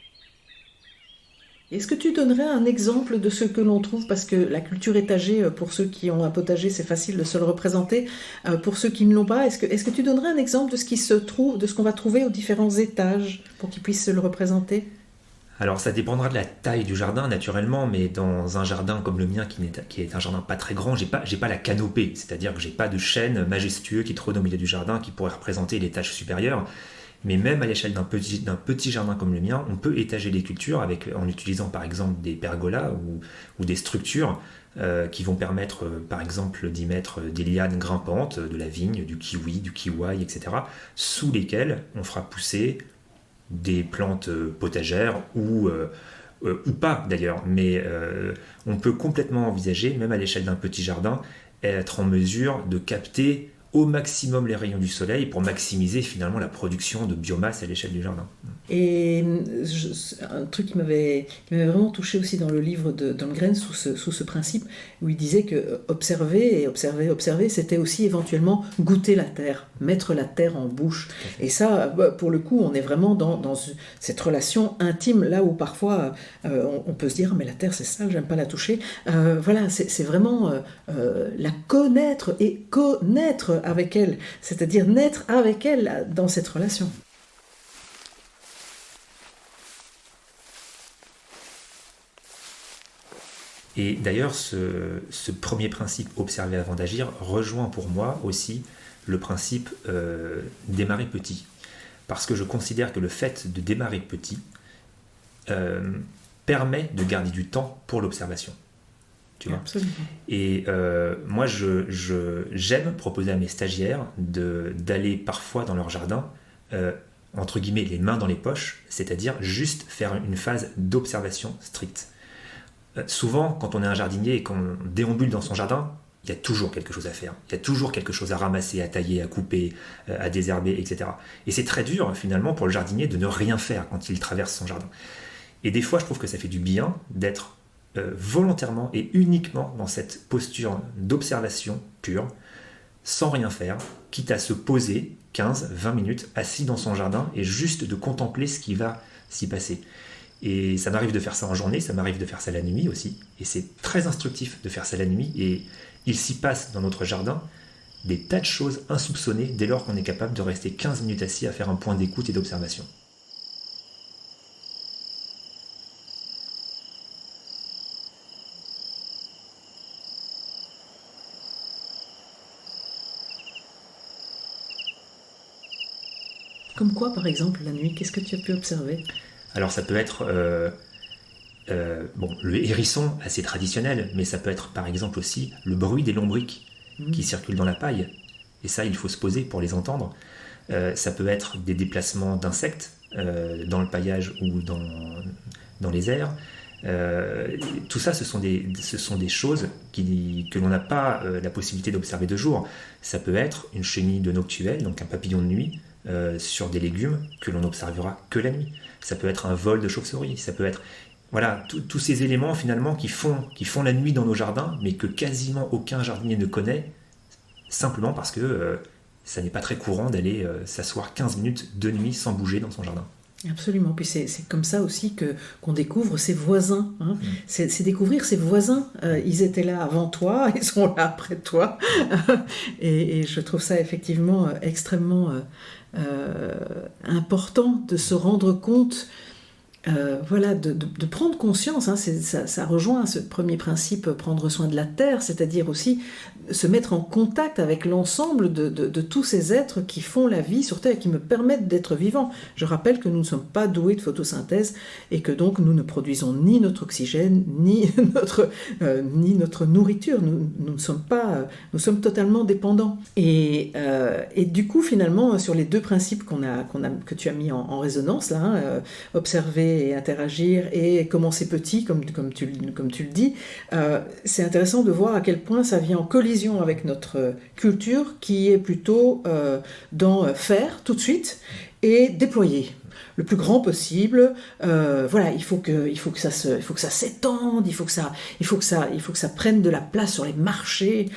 Est-ce que tu donnerais un exemple de ce que l'on trouve, parce que la culture étagée, pour ceux qui ont un potager, c'est facile de se le représenter, pour ceux qui ne l'ont pas, est-ce que tu donnerais un exemple de ce qui se trouve, de ce qu'on va trouver aux différents étages, pour qu'ils puissent se le représenter ? Alors ça dépendra de la taille du jardin naturellement, mais dans un jardin comme le mien qui est un jardin pas très grand, j'ai pas la canopée, c'est-à-dire que j'ai pas de chêne majestueux qui trône au milieu du jardin qui pourrait représenter l'étage supérieur. Mais même à l'échelle d'un petit jardin comme le mien, on peut étager les cultures en utilisant par exemple des pergolas ou des structures qui vont permettre par exemple d'y mettre des lianes grimpantes, de la vigne, du kiwi, du kiwai, etc. sous lesquelles on fera pousser des plantes potagères ou pas d'ailleurs, mais on peut complètement envisager, même à l'échelle d'un petit jardin, être en mesure de capter au maximum les rayons du soleil pour maximiser finalement la production de biomasse à l'échelle du jardin. Et un truc qui m'avait vraiment touché aussi dans le livre de Lundgren sous ce principe, où il disait que observer, c'était aussi éventuellement goûter la terre, mettre la terre en bouche. Et ça, pour le coup, on est vraiment dans cette relation intime, là où parfois on peut se dire « mais la terre c'est sale, j'aime pas la toucher ». Voilà, c'est vraiment la connaître et connaître avec elle, c'est-à-dire naître avec elle dans cette relation. Et d'ailleurs, ce premier principe, observer avant d'agir, rejoint pour moi aussi le principe démarrer petit. Parce que je considère que le fait de démarrer petit permet de garder du temps pour l'observation. Tu vois ? Absolument. Et moi, j'aime proposer à mes stagiaires d'aller parfois dans leur jardin, entre guillemets, les mains dans les poches, c'est-à-dire juste faire une phase d'observation stricte. Souvent, quand on est un jardinier et qu'on déambule dans son jardin, il y a toujours quelque chose à faire. Il y a toujours quelque chose à ramasser, à tailler, à couper, à désherber, etc. Et c'est très dur, finalement, pour le jardinier de ne rien faire quand il traverse son jardin. Et des fois, je trouve que ça fait du bien d'être volontairement et uniquement dans cette posture d'observation pure, sans rien faire, quitte à se poser 15-20 minutes assis dans son jardin et juste de contempler ce qui va s'y passer. Et ça m'arrive de faire ça en journée, ça m'arrive de faire ça la nuit aussi. Et c'est très instructif de faire ça la nuit. Et il s'y passe dans notre jardin des tas de choses insoupçonnées dès lors qu'on est capable de rester 15 minutes assis à faire un point d'écoute et d'observation. Comme quoi, par exemple, la nuit, qu'est-ce que tu as pu observer? Alors ça peut être le hérisson, assez traditionnel, mais ça peut être par exemple aussi le bruit des lombrics qui circulent dans la paille. Et ça, il faut se poser pour les entendre. Ça peut être des déplacements d'insectes dans le paillage ou dans les airs. Tout ça, ce sont des choses que l'on n'a pas la possibilité d'observer de jour. Ça peut être une chenille de noctuelle, donc un papillon de nuit, sur des légumes que l'on n'observera que la nuit. Ça peut être un vol de chauve-souris, ça peut être... Voilà, tous ces éléments finalement qui font la nuit dans nos jardins, mais que quasiment aucun jardinier ne connaît, simplement parce que ça n'est pas très courant d'aller s'asseoir 15 minutes de nuit sans bouger dans son jardin. Absolument, puis c'est comme ça aussi qu'on découvre ses voisins. Hein. C'est découvrir ses voisins. Ils étaient là avant toi, ils sont là après toi. Et je trouve ça effectivement extrêmement important de se rendre compte, de prendre conscience. Hein. Ça rejoint ce premier principe, prendre soin de la terre, c'est-à-dire aussi se mettre en contact avec l'ensemble de tous ces êtres qui font la vie sur Terre et qui me permettent d'être vivant. Je rappelle que nous ne sommes pas doués de photosynthèse et que donc nous ne produisons ni notre oxygène, ni notre nourriture. Nous sommes totalement dépendants. Et du coup, finalement, sur les deux principes que tu as mis en résonance, là, observer et interagir et commencer petit, comme tu le dis, c'est intéressant de voir à quel point ça vient en collision avec notre culture qui est plutôt dans faire tout de suite et déployer le plus grand possible. Il faut que ça s'étende, il faut que ça prenne de la place sur les marchés.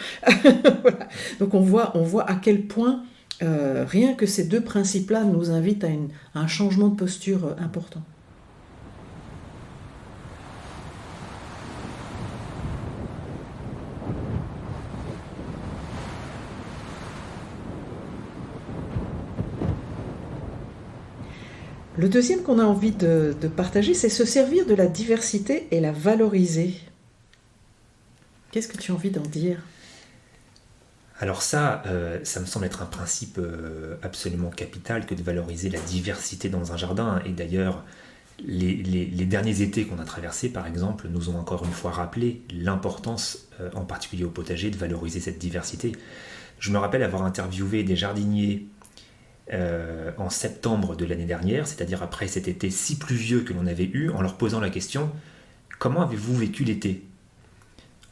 Voilà. Donc on voit à quel point rien que ces deux principes-là nous invitent à un changement de posture important. Le deuxième qu'on a envie de partager, c'est se servir de la diversité et la valoriser. Qu'est-ce que tu as envie d'en dire ? Alors ça me semble être un principe absolument capital que de valoriser la diversité dans un jardin. Et d'ailleurs, les derniers étés qu'on a traversés, par exemple, nous ont encore une fois rappelé l'importance, en particulier au potager, de valoriser cette diversité. Je me rappelle avoir interviewé des jardiniers en septembre de l'année dernière, c'est-à-dire après cet été si pluvieux que l'on avait eu, en leur posant la question « Comment avez-vous vécu l'été ?»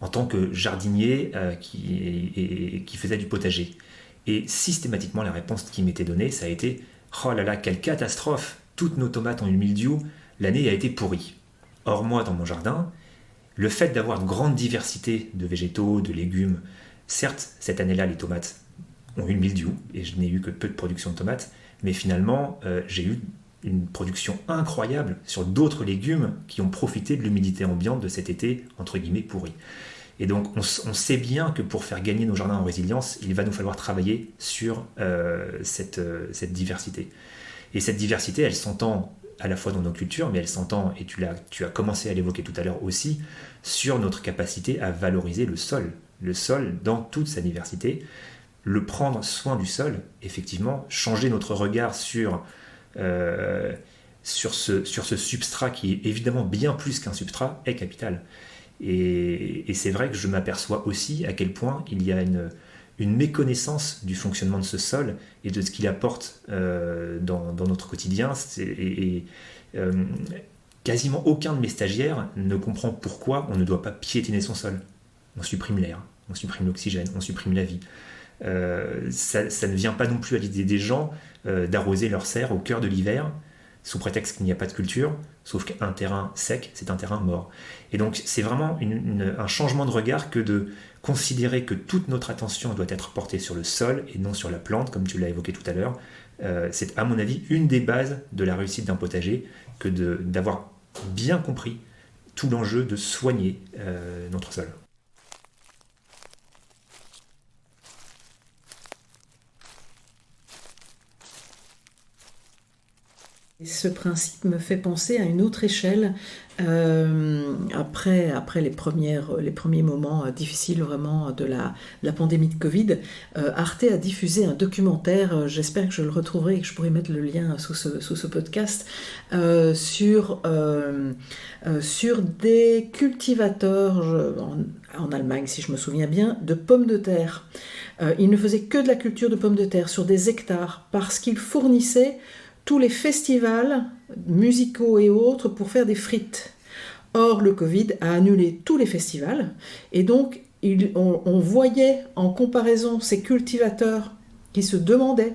en tant que jardinier qui faisait du potager. Et systématiquement, la réponse qui m'était donnée, ça a été « Oh là là, quelle catastrophe! Toutes nos tomates ont eu le mildiou, l'année a été pourrie. » Or moi, dans mon jardin, le fait d'avoir une grande diversité de végétaux, de légumes, certes, cette année-là, les tomates ont eu le mildiou, et je n'ai eu que peu de production de tomates, mais finalement, j'ai eu une production incroyable sur d'autres légumes qui ont profité de l'humidité ambiante de cet été, entre guillemets, pourri. Et donc, on sait bien que pour faire gagner nos jardins en résilience, il va nous falloir travailler sur cette diversité. Et cette diversité, elle s'entend à la fois dans nos cultures, mais elle s'entend, et tu as commencé à l'évoquer tout à l'heure aussi, sur notre capacité à valoriser le sol dans toute sa diversité, le prendre soin du sol, effectivement, changer notre regard sur ce substrat qui est évidemment bien plus qu'un substrat est capital. Et c'est vrai que je m'aperçois aussi à quel point il y a une méconnaissance du fonctionnement de ce sol et de ce qu'il apporte dans notre quotidien. Quasiment aucun de mes stagiaires ne comprend pourquoi on ne doit pas piétiner son sol. On supprime l'air, on supprime l'oxygène, on supprime la vie. Ça ne vient pas non plus à l'idée des gens d'arroser leurs serres au cœur de l'hiver sous prétexte qu'il n'y a pas de culture, sauf qu'un terrain sec, c'est un terrain mort. Et donc c'est vraiment un changement de regard que de considérer que toute notre attention doit être portée sur le sol et non sur la plante, comme tu l'as évoqué tout à l'heure. C'est à mon avis une des bases de la réussite d'un potager que d'avoir bien compris tout l'enjeu de soigner notre sol. Et ce principe me fait penser à une autre échelle. Après les premiers moments difficiles vraiment de la pandémie de Covid, Arte a diffusé un documentaire, j'espère que je le retrouverai et que je pourrai mettre le lien sous ce podcast, sur des cultivateurs en Allemagne, si je me souviens bien, de pommes de terre. Ils ne faisaient que de la culture de pommes de terre sur des hectares parce qu'ils fournissaient tous les festivals musicaux et autres pour faire des frites. Or, le Covid a annulé tous les festivals et donc on voyait en comparaison ces cultivateurs qui se demandaient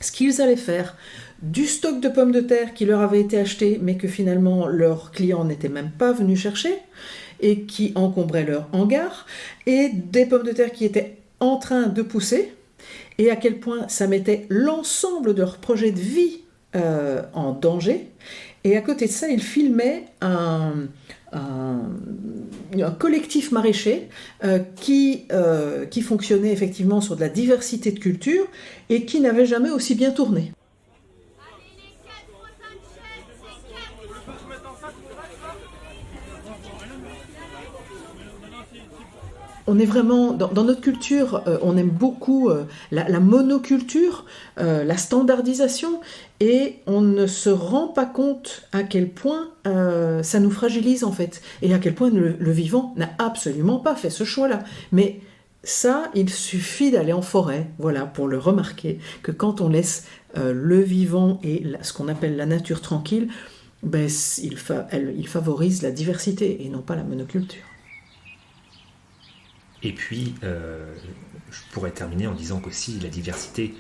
ce qu'ils allaient faire du stock de pommes de terre qui leur avait été acheté mais que finalement leurs clients n'étaient même pas venus chercher et qui encombrait leur hangar, et des pommes de terre qui étaient en train de pousser, et à quel point ça mettait l'ensemble de leur projet de vie en danger. Et à côté de ça, il filmait un collectif maraîcher qui fonctionnait effectivement sur de la diversité de cultures et qui n'avait jamais aussi bien tourné. On est vraiment, dans notre culture, on aime beaucoup la monoculture, la standardisation, et on ne se rend pas compte à quel point ça nous fragilise en fait, et à quel point le vivant n'a absolument pas fait ce choix-là. Mais ça, il suffit d'aller en forêt, voilà, pour le remarquer, que quand on laisse le vivant et ce qu'on appelle la nature tranquille, ben, il favorise la diversité et non pas la monoculture. Et puis, je pourrais terminer en disant qu'aussi la diversité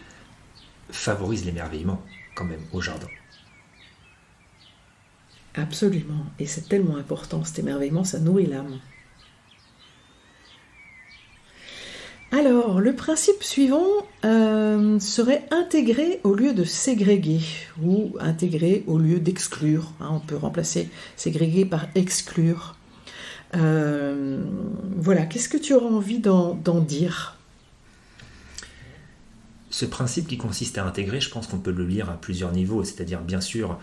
favorise l'émerveillement, quand même, au jardin. Absolument, et c'est tellement important, cet émerveillement, ça nourrit l'âme. Alors, le principe suivant serait intégrer au lieu de ségréguer, ou intégrer au lieu d'exclure. On peut remplacer ségréguer par exclure. Voilà, qu'est-ce que tu auras envie d'en dire ? Ce principe qui consiste à intégrer, je pense qu'on peut le lire à plusieurs niveaux, c'est-à-dire bien sûr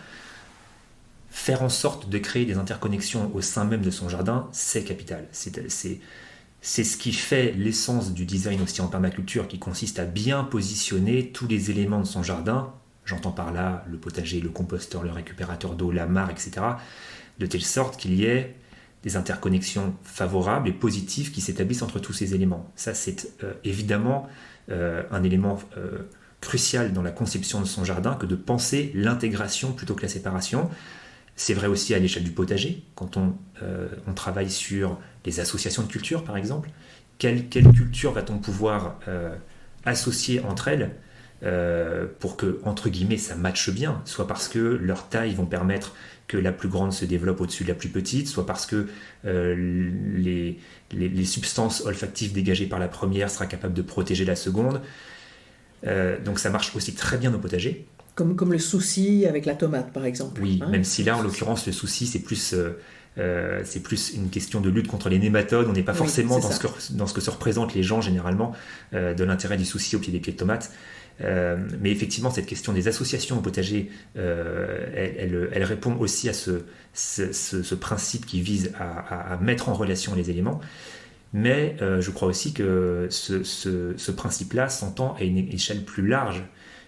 faire en sorte de créer des interconnexions au sein même de son jardin, c'est capital. C'est ce qui fait l'essence du design aussi en permaculture, qui consiste à bien positionner tous les éléments de son jardin, j'entends par là le potager, le composteur, le récupérateur d'eau, la mare, etc., de telle sorte qu'il y ait des interconnexions favorables et positives qui s'établissent entre tous ces éléments. Ça, c'est évidemment un élément crucial dans la conception de son jardin que de penser l'intégration plutôt que la séparation. C'est vrai aussi à l'échelle du potager, quand on travaille sur les associations de cultures, par exemple. Quelle culture va-t-on pouvoir associer entre elles pour que, entre guillemets, ça matche bien, soit parce que leur taille vont permettre que la plus grande se développe au-dessus de la plus petite, soit parce que les substances olfactives dégagées par la première sera capable de protéger la seconde. Donc ça marche aussi très bien au potager. Comme le souci avec la tomate, par exemple. Oui, même si là, en l'occurrence, le souci, c'est plus une question de lutte contre les nématodes. On n'est pas forcément dans ce que se représentent les gens, généralement, de l'intérêt du souci au pied des pieds de tomates. Mais effectivement, cette question des associations au potager, elle répond aussi à ce principe qui vise à mettre en relation les éléments. Mais je crois aussi que ce principe-là s'entend à une échelle plus large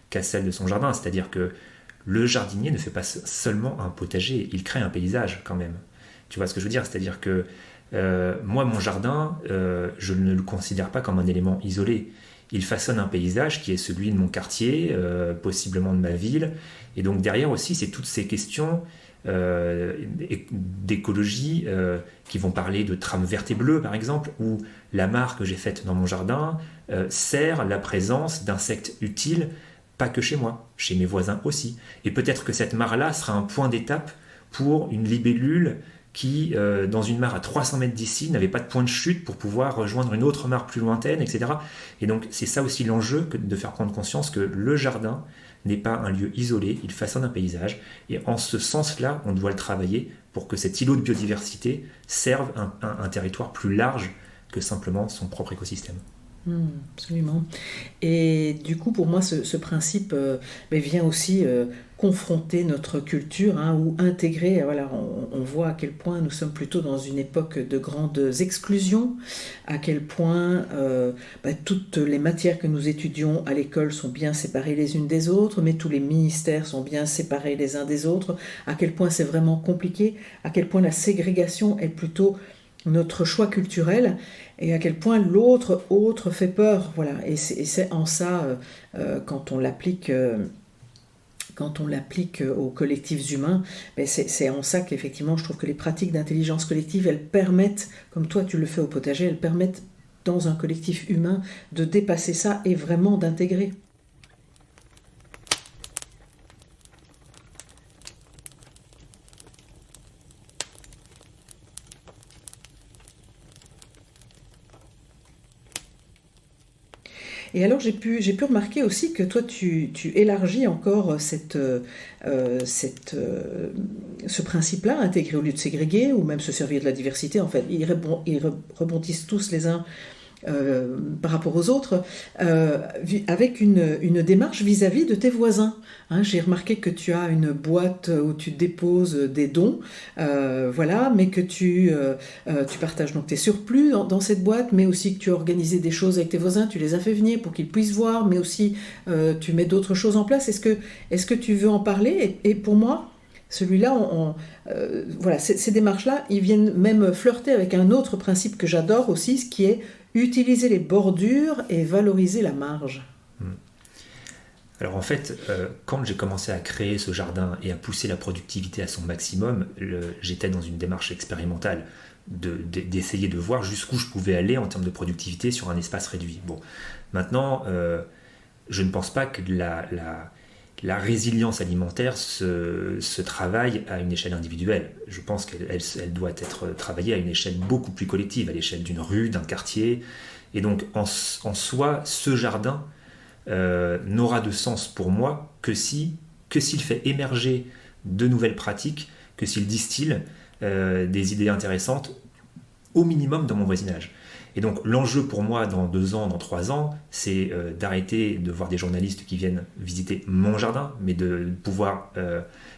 qu'à celle de son jardin. C'est-à-dire que le jardinier ne fait pas seulement un potager, il crée un paysage quand même. Tu vois ce que je veux dire ? C'est-à-dire que moi, mon jardin, je ne le considère pas comme un élément isolé. Il façonne un paysage qui est celui de mon quartier, possiblement de ma ville. Et donc derrière aussi, c'est toutes ces questions d'écologie qui vont parler de trames vertes et bleues, par exemple, où la mare que j'ai faite dans mon jardin sert la présence d'insectes utiles, pas que chez moi, chez mes voisins aussi. Et peut-être que cette mare-là sera un point d'étape pour une libellule qui, dans une mare à 300 mètres d'ici, n'avait pas de point de chute pour pouvoir rejoindre une autre mare plus lointaine, etc. Et donc c'est ça aussi l'enjeu, de faire prendre conscience que le jardin n'est pas un lieu isolé, il façonne un paysage, et en ce sens-là, on doit le travailler pour que cet îlot de biodiversité serve un territoire plus large que simplement son propre écosystème. Absolument. Et du coup, pour moi, ce principe vient aussi confronter notre culture, ou intégrer. Voilà, on voit à quel point nous sommes plutôt dans une époque de grandes exclusions, à quel point toutes les matières que nous étudions à l'école sont bien séparées les unes des autres, mais tous les ministères sont bien séparés les uns des autres, à quel point c'est vraiment compliqué, à quel point la ségrégation est plutôt notre choix culturel, et à quel point l'autre fait peur. Voilà. Et c'est en ça, quand on l'applique aux collectifs humains, c'est en ça qu'effectivement je trouve que les pratiques d'intelligence collective, elles permettent, comme toi tu le fais au potager, elles permettent dans un collectif humain de dépasser ça et vraiment d'intégrer. Et alors j'ai pu remarquer aussi que toi tu élargis encore ce principe-là, intégrer au lieu de ségréguer, ou même se servir de la diversité. En fait, ils rebondissent tous les uns par rapport aux autres, avec une démarche vis-à-vis de tes voisins. J'ai remarqué que tu as une boîte où tu déposes des dons, voilà, mais que tu partages donc tes surplus dans cette boîte, mais aussi que tu as organisé des choses avec tes voisins, tu les as fait venir pour qu'ils puissent voir, mais aussi tu mets d'autres choses en place. Est-ce que tu veux en parler ? Et pour moi, celui-là, voilà, ces démarches-là, ils viennent même flirter avec un autre principe que j'adore aussi, ce qui est utiliser les bordures et valoriser la marge. Alors en fait, quand j'ai commencé à créer ce jardin et à pousser la productivité à son maximum, j'étais dans une démarche expérimentale d'essayer de voir jusqu'où je pouvais aller en termes de productivité sur un espace réduit. Bon, maintenant, je ne pense pas que la résilience alimentaire se travaille à une échelle individuelle. Je pense qu'elle doit être travaillée à une échelle beaucoup plus collective, à l'échelle d'une rue, d'un quartier. Et donc, en soi, ce jardin n'aura de sens pour moi que s'il fait émerger de nouvelles pratiques, que s'il distille des idées intéressantes, au minimum dans mon voisinage. Et donc l'enjeu pour moi dans 2 ans, dans 3 ans, c'est d'arrêter de voir des journalistes qui viennent visiter mon jardin, mais de pouvoir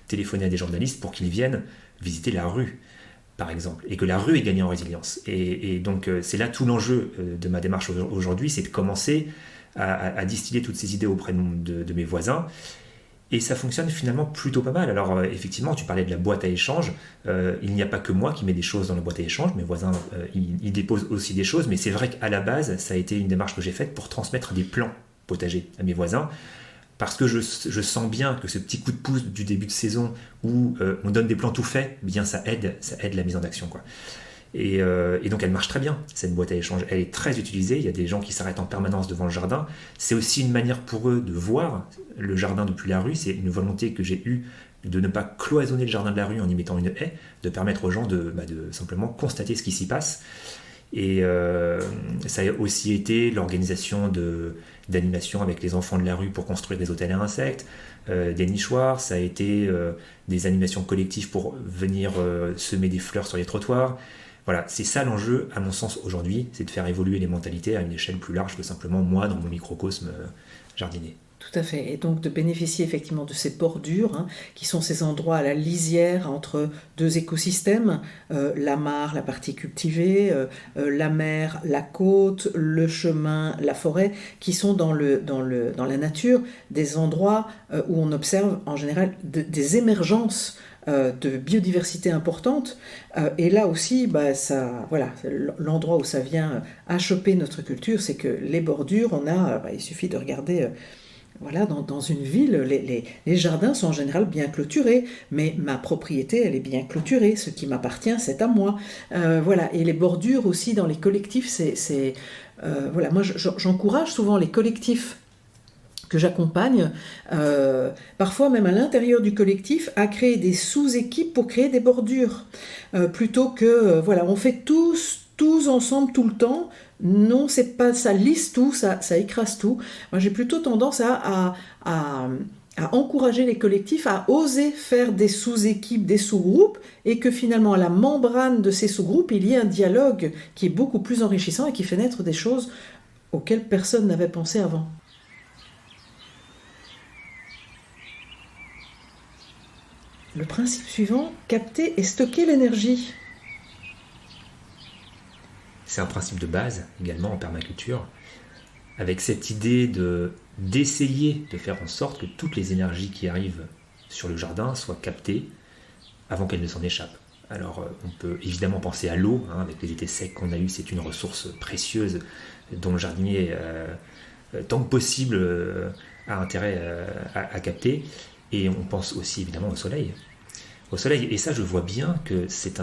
téléphoner à des journalistes pour qu'ils viennent visiter la rue, par exemple, et que la rue ait gagné en résilience. Et donc c'est là tout l'enjeu de ma démarche aujourd'hui, c'est de commencer à distiller toutes ces idées auprès de mes voisins. Et ça fonctionne finalement plutôt pas mal. Alors effectivement, tu parlais de la boîte à échange. Il n'y a pas que moi qui mets des choses dans la boîte à échange. Mes voisins, ils déposent aussi des choses. Mais c'est vrai qu'à la base, ça a été une démarche que j'ai faite pour transmettre des plans potagers à mes voisins. Parce que je sens bien que ce petit coup de pouce du début de saison où on donne des plans tout faits, bien ça aide la mise en action, quoi. Et donc elle marche très bien, cette boîte à échange. Elle est très utilisée, il y a des gens qui s'arrêtent en permanence devant le jardin. C'est aussi une manière pour eux de voir le jardin depuis la rue. C'est une volonté que j'ai eue de ne pas cloisonner le jardin de la rue en y mettant une haie, de permettre aux gens de simplement constater ce qui s'y passe. Et ça a aussi été l'organisation d'animations avec les enfants de la rue pour construire des hôtels à insectes, des nichoirs. Ça a été des animations collectives pour venir semer des fleurs sur les trottoirs. Voilà, c'est ça l'enjeu, à mon sens, aujourd'hui, c'est de faire évoluer les mentalités à une échelle plus large que simplement moi dans mon microcosme jardinier. Tout à fait, et donc de bénéficier effectivement de ces bordures, qui sont ces endroits à la lisière entre 2 écosystèmes, la mare, la partie cultivée, la mer, la côte, le chemin, la forêt, qui sont dans la nature des endroits où on observe en général des émergences de biodiversité importante, et là aussi l'endroit où ça vient achoper notre culture, c'est que les bordures, il suffit de regarder dans une ville, les jardins sont en général bien clôturés, mais ma propriété elle est bien clôturée, ce qui m'appartient c'est à moi, et les bordures aussi dans les collectifs, moi j'encourage souvent les collectifs que j'accompagne, parfois même à l'intérieur du collectif, à créer des sous-équipes pour créer des bordures. Plutôt que, on fait tous ensemble tout le temps. Non, c'est pas, ça lisse tout, ça écrase tout. Moi, j'ai plutôt tendance à encourager les collectifs à oser faire des sous-équipes, des sous-groupes, et que finalement, à la membrane de ces sous-groupes, il y ait un dialogue qui est beaucoup plus enrichissant et qui fait naître des choses auxquelles personne n'avait pensé avant. Le principe suivant, capter et stocker l'énergie. C'est un principe de base également en permaculture, avec cette idée d'essayer de faire en sorte que toutes les énergies qui arrivent sur le jardin soient captées avant qu'elles ne s'en échappent. Alors on peut évidemment penser à l'eau, avec les étés secs qu'on a eus, c'est une ressource précieuse dont le jardinier, tant que possible, a intérêt à capter. Et on pense aussi évidemment au soleil. Et ça je vois bien que c'est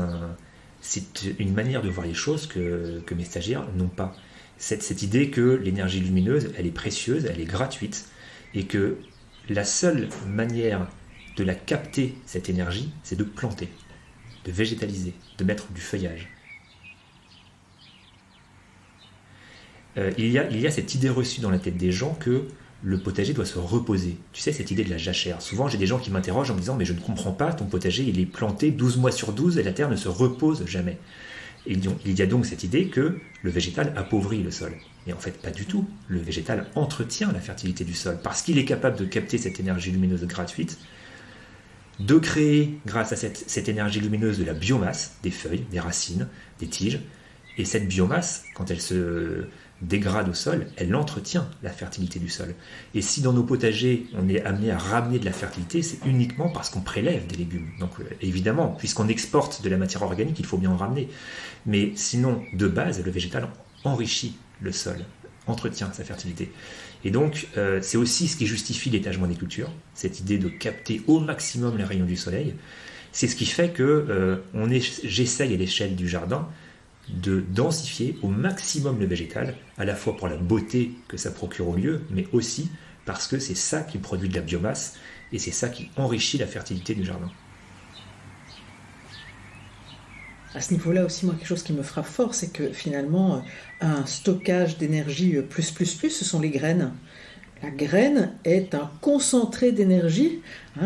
une manière de voir les choses que mes stagiaires n'ont pas. Cette idée que l'énergie lumineuse, elle est précieuse, elle est gratuite, et que la seule manière de la capter, cette énergie, c'est de planter, de végétaliser, de mettre du feuillage. Il y a cette idée reçue dans la tête des gens que le potager doit se reposer. Tu sais, cette idée de la jachère. Souvent, j'ai des gens qui m'interrogent en me disant « Mais je ne comprends pas, ton potager, il est planté 12 mois sur 12 et la terre ne se repose jamais. » Et il y a donc cette idée que le végétal appauvrit le sol. Et en fait, pas du tout. Le végétal entretient la fertilité du sol parce qu'il est capable de capter cette énergie lumineuse gratuite, de créer, grâce à cette énergie lumineuse, de la biomasse, des feuilles, des racines, des tiges. Et cette biomasse, quand elle se dégrade au sol, elle entretient la fertilité du sol. Et si dans nos potagers, on est amené à ramener de la fertilité, c'est uniquement parce qu'on prélève des légumes. Donc évidemment, puisqu'on exporte de la matière organique, il faut bien en ramener. Mais sinon, de base, le végétal enrichit le sol, entretient sa fertilité. Et donc, c'est aussi ce qui justifie l'étagement des cultures, cette idée de capter au maximum les rayons du soleil. C'est ce qui fait que j'essaye à l'échelle du jardin de densifier au maximum le végétal, à la fois pour la beauté que ça procure au lieu, mais aussi parce que c'est ça qui produit de la biomasse et c'est ça qui enrichit la fertilité du jardin. À ce niveau-là aussi, moi, quelque chose qui me frappe fort, c'est que finalement, un stockage d'énergie plus, ce sont les graines. La graine est un concentré d'énergie.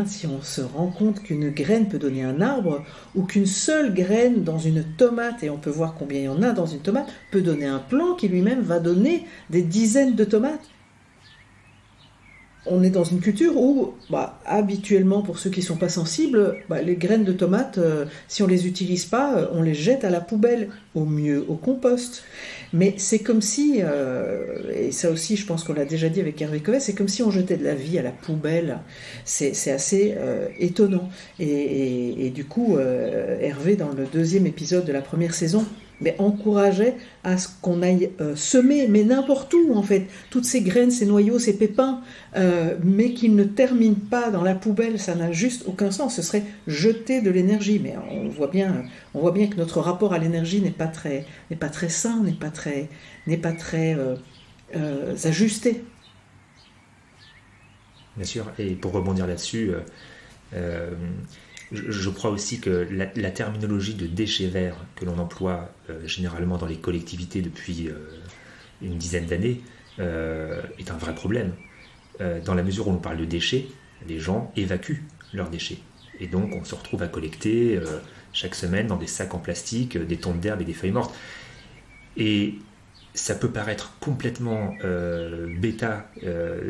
Si on se rend compte qu'une graine peut donner un arbre, ou qu'une seule graine dans une tomate, et on peut voir combien il y en a dans une tomate, peut donner un plant qui lui-même va donner des dizaines de tomates. On est dans une culture où, habituellement, pour ceux qui ne sont pas sensibles, les graines de tomates, si on ne les utilise pas, on les jette à la poubelle, au mieux au compost. Mais c'est comme si, et ça aussi je pense qu'on l'a déjà dit avec Hervé Coët, c'est comme si on jetait de la vie à la poubelle. C'est assez étonnant. Et du coup, Hervé, dans le 2e épisode de la première saison, encourageait à ce qu'on aille semer, mais n'importe où en fait, toutes ces graines, ces noyaux, ces pépins, mais qu'ils ne terminent pas dans la poubelle, ça n'a juste aucun sens, ce serait jeter de l'énergie. Mais on voit bien que notre rapport à l'énergie n'est pas très sain, n'est pas très ajusté. Bien sûr, et pour rebondir là-dessus, je crois aussi que la terminologie de déchets verts que l'on emploie généralement dans les collectivités depuis une dizaine d'années est un vrai problème. Dans la mesure où on parle de déchets, les gens évacuent leurs déchets. Et donc on se retrouve à collecter chaque semaine dans des sacs en plastique, des tontes d'herbe et des feuilles mortes. Et ça peut paraître complètement bêta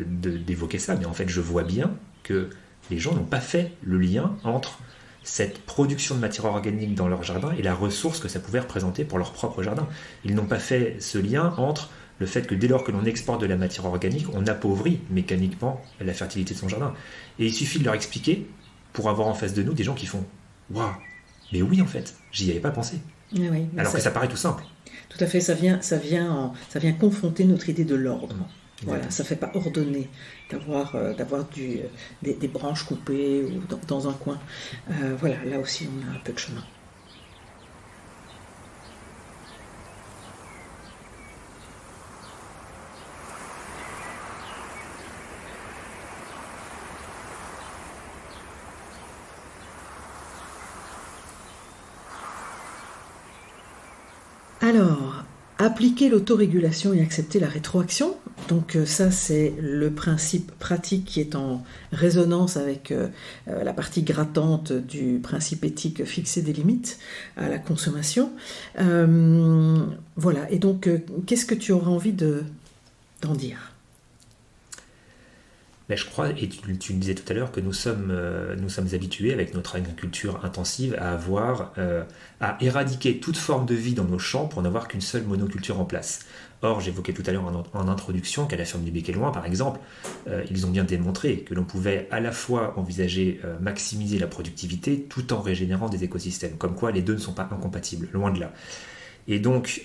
d'évoquer ça, mais en fait je vois bien que les gens n'ont pas fait le lien entre cette production de matière organique dans leur jardin et la ressource que ça pouvait représenter pour leur propre jardin. Ils n'ont pas fait ce lien entre le fait que dès lors que l'on exporte de la matière organique, on appauvrit mécaniquement la fertilité de son jardin. Et il suffit de leur expliquer pour avoir en face de nous des gens qui font « Waouh, mais oui en fait, j'y avais pas pensé. » Oui, alors que ça paraît tout simple. Tout à fait, ça vient confronter notre idée de l'ordre. Voilà, ça ne fait pas ordonner d'avoir des branches coupées ou dans un coin. Voilà, là aussi on a un peu de chemin. Alors, appliquer l'autorégulation et accepter la rétroaction. Donc ça, c'est le principe pratique qui est en résonance avec la partie grattante du principe éthique fixer des limites à la consommation. Voilà, et donc qu'est-ce que tu auras envie d'en dire ? Mais je crois, et tu le disais tout à l'heure, que nous sommes habitués avec notre agriculture intensive à éradiquer toute forme de vie dans nos champs pour n'avoir qu'une seule monoculture en place. Or, j'évoquais tout à l'heure en introduction qu'à la ferme du Bec-et-Loing, par exemple, ils ont bien démontré que l'on pouvait à la fois envisager maximiser la productivité tout en régénérant des écosystèmes. Comme quoi, les deux ne sont pas incompatibles, loin de là. Et donc,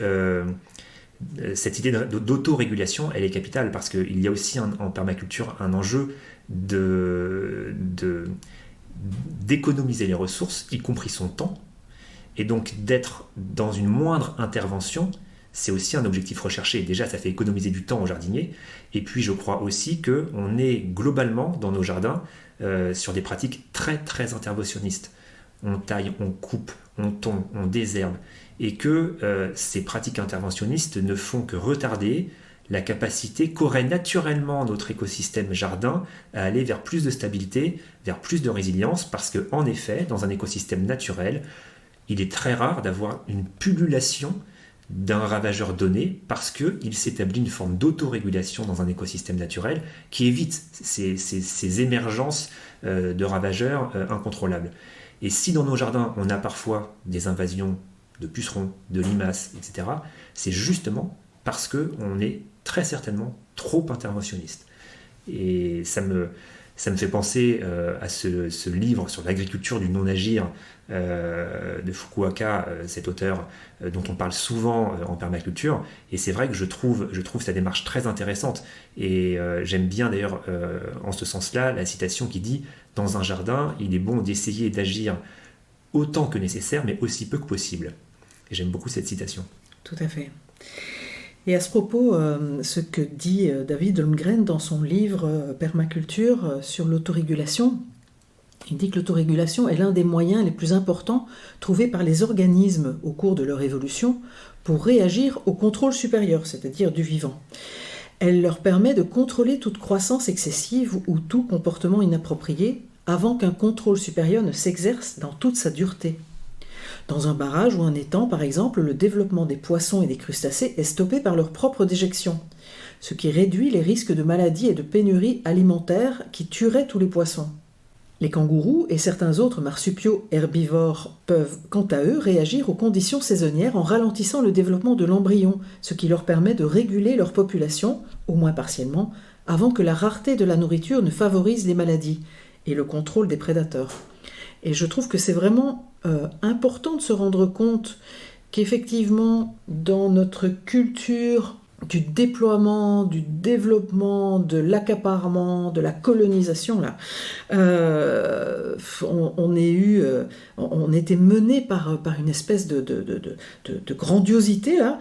cette idée d'autorégulation, elle est capitale parce qu'il y a aussi en permaculture un enjeu d'économiser les ressources, y compris son temps, et donc d'être dans une moindre intervention. C'est aussi un objectif recherché. Déjà, ça fait économiser du temps aux jardiniers. Et puis, je crois aussi qu'on est globalement, dans nos jardins, sur des pratiques très, très interventionnistes. On taille, on coupe, on tombe, on désherbe. Et que ces pratiques interventionnistes ne font que retarder la capacité qu'aurait naturellement notre écosystème jardin à aller vers plus de stabilité, vers plus de résilience, parce qu'en effet, dans un écosystème naturel, il est très rare d'avoir une pullulation d'un ravageur donné, parce qu'il s'établit une forme d'autorégulation dans un écosystème naturel qui évite ces émergences de ravageurs incontrôlables. Et si dans nos jardins, on a parfois des invasions de pucerons, de limaces, etc., c'est justement parce qu'on est très certainement trop interventionniste. Et ça me fait penser à ce livre sur l'agriculture du non-agir de Fukuoka, cet auteur dont on parle souvent en permaculture. Et c'est vrai que je trouve sa démarche très intéressante. Et j'aime bien d'ailleurs, en ce sens-là, la citation qui dit « Dans un jardin, il est bon d'essayer d'agir autant que nécessaire, mais aussi peu que possible ». Et j'aime beaucoup cette citation. Tout à fait. Et à ce propos, ce que dit David Holmgren dans son livre Permaculture sur l'autorégulation, il dit que l'autorégulation est l'un des moyens les plus importants trouvés par les organismes au cours de leur évolution pour réagir au contrôle supérieur, c'est-à-dire du vivant. Elle leur permet de contrôler toute croissance excessive ou tout comportement inapproprié avant qu'un contrôle supérieur ne s'exerce dans toute sa dureté. Dans un barrage ou un étang, par exemple, le développement des poissons et des crustacés est stoppé par leur propre déjection, ce qui réduit les risques de maladies et de pénuries alimentaires qui tueraient tous les poissons. Les kangourous et certains autres marsupiaux herbivores peuvent, quant à eux, réagir aux conditions saisonnières en ralentissant le développement de l'embryon, ce qui leur permet de réguler leur population, au moins partiellement, avant que la rareté de la nourriture ne favorise les maladies et le contrôle des prédateurs. Et je trouve que c'est vraiment important de se rendre compte qu'effectivement, dans notre culture du déploiement, du développement, de l'accaparement, de la colonisation, là, on était mené par une espèce de grandiosité, là,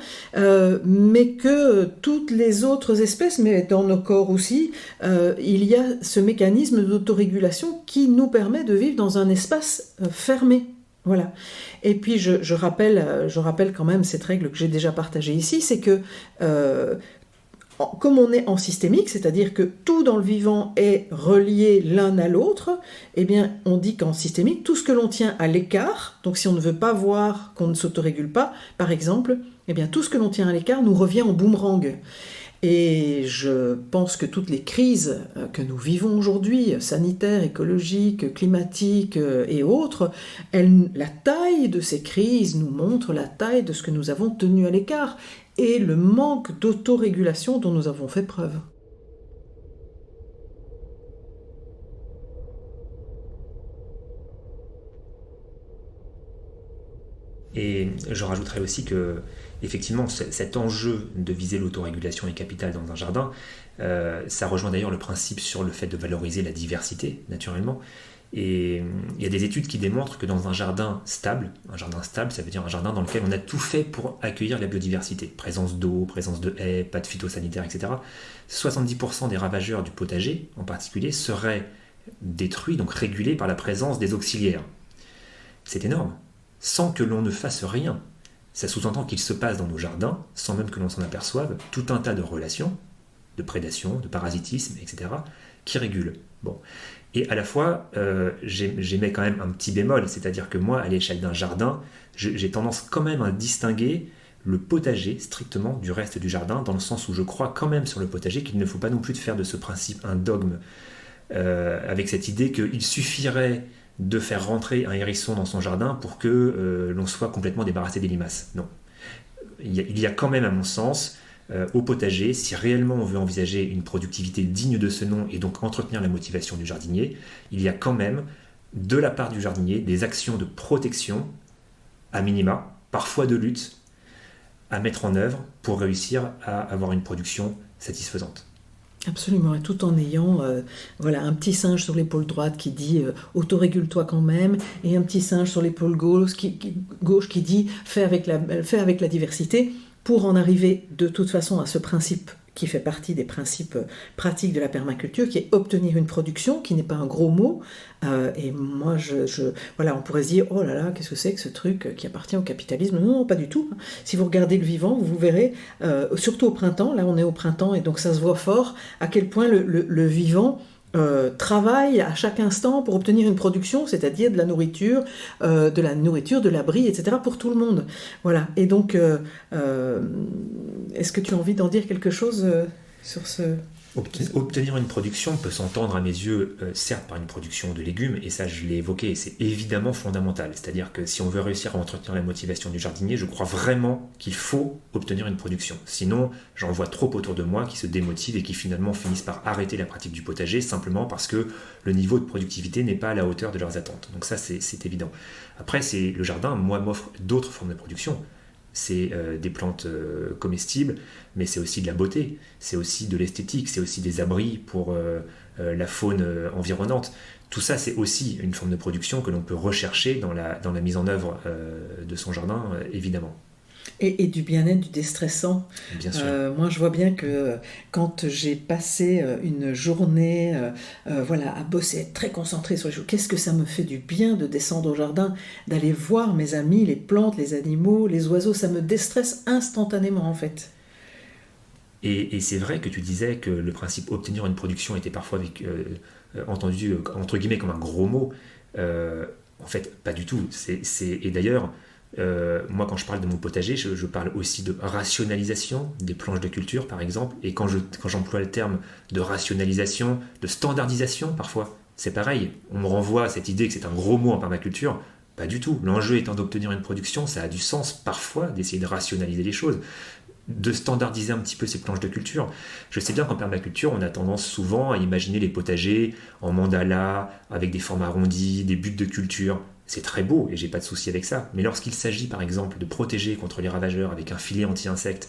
mais que toutes les autres espèces, mais dans nos corps aussi, il y a ce mécanisme d'autorégulation qui nous permet de vivre dans un espace fermé. Voilà. Et puis je rappelle quand même cette règle que j'ai déjà partagée ici, c'est que comme on est en systémique, c'est-à-dire que tout dans le vivant est relié l'un à l'autre, eh bien on dit qu'en systémique, tout ce que l'on tient à l'écart, donc si on ne veut pas voir qu'on ne s'autorégule pas, par exemple, eh bien tout ce que l'on tient à l'écart nous revient en boomerang. Et je pense que toutes les crises que nous vivons aujourd'hui, sanitaires, écologiques, climatiques et autres, la taille de ces crises nous montre la taille de ce que nous avons tenu à l'écart et le manque d'autorégulation dont nous avons fait preuve. Et je rajouterais aussi que, effectivement, cet enjeu de viser l'autorégulation est capital dans un jardin. Ça rejoint d'ailleurs le principe sur le fait de valoriser la diversité, naturellement. Et il y a des études qui démontrent que dans un jardin stable, ça veut dire un jardin dans lequel on a tout fait pour accueillir la biodiversité, présence d'eau, présence de haies, pas de phytosanitaires, etc., 70% des ravageurs du potager, en particulier, seraient détruits, donc régulés par la présence des auxiliaires. C'est énorme. Sans que l'on ne fasse rien. Ça sous-entend qu'il se passe dans nos jardins, sans même que l'on s'en aperçoive, tout un tas de relations, de prédation, de parasitisme, etc., qui régulent. Bon. Et à la fois, j'émets quand même un petit bémol, c'est-à-dire que moi, à l'échelle d'un jardin, j'ai tendance quand même à distinguer le potager strictement du reste du jardin, dans le sens où je crois quand même sur le potager qu'il ne faut pas non plus faire de ce principe un dogme, avec cette idée qu'il suffirait de faire rentrer un hérisson dans son jardin pour que l'on soit complètement débarrassé des limaces. Non. Il y a quand même, à mon sens, au potager, si réellement on veut envisager une productivité digne de ce nom et donc entretenir la motivation du jardinier, il y a quand même, de la part du jardinier, des actions de protection, à minima, parfois de lutte, à mettre en œuvre pour réussir à avoir une production satisfaisante. Absolument, et tout en ayant un petit singe sur l'épaule droite qui dit autorégule-toi quand même, et un petit singe sur l'épaule gauche qui dit fais avec la diversité, pour en arriver de toute façon à ce principe qui fait partie des principes pratiques de la permaculture, qui est obtenir une production, qui n'est pas un gros mot. Et moi, on pourrait se dire, oh là là, qu'est-ce que c'est que ce truc qui appartient au capitalisme? Non, pas du tout. Si vous regardez le vivant, vous verrez, surtout au printemps, là on est au printemps, et donc ça se voit fort, à quel point le vivant travaille à chaque instant pour obtenir une production, c'est-à-dire de la nourriture, de l'abri, etc., pour tout le monde. Voilà. Et donc, est-ce que tu as envie d'en dire quelque chose sur ce... Obtenir une production peut s'entendre à mes yeux, certes par une production de légumes, et ça je l'ai évoqué, et c'est évidemment fondamental. C'est-à-dire que si on veut réussir à entretenir la motivation du jardinier, je crois vraiment qu'il faut obtenir une production. Sinon, j'en vois trop autour de moi qui se démotivent et qui finalement finissent par arrêter la pratique du potager simplement parce que le niveau de productivité n'est pas à la hauteur de leurs attentes. Donc ça c'est évident. Après, le jardin, moi, m'offre d'autres formes de production. C'est des plantes comestibles, mais c'est aussi de la beauté, c'est aussi de l'esthétique, c'est aussi des abris pour la faune environnante. Tout ça, c'est aussi une forme de production que l'on peut rechercher dans la mise en œuvre de son jardin, évidemment. Et du bien-être, du déstressant. Bien sûr. Moi, je vois bien que quand j'ai passé une journée à bosser, être très concentrée sur les choses, qu'est-ce que ça me fait du bien de descendre au jardin, d'aller voir mes amis, les plantes, les animaux, les oiseaux, ça me déstresse instantanément en fait. Et c'est vrai que tu disais que le principe obtenir une production était parfois entendu entre guillemets comme un gros mot. En fait, pas du tout. Et d'ailleurs, moi, quand je parle de mon potager, je parle aussi de rationalisation des planches de culture, par exemple. Et quand j'emploie le terme de rationalisation, de standardisation, parfois, c'est pareil. On me renvoie à cette idée que c'est un gros mot en permaculture. Pas du tout. L'enjeu étant d'obtenir une production, ça a du sens parfois d'essayer de rationaliser les choses, de standardiser un petit peu ces planches de culture. Je sais bien qu'en permaculture, on a tendance souvent à imaginer les potagers en mandala, avec des formes arrondies, des buts de culture. C'est très beau et j'ai pas de souci avec ça. Mais lorsqu'il s'agit par exemple de protéger contre les ravageurs avec un filet anti-insectes,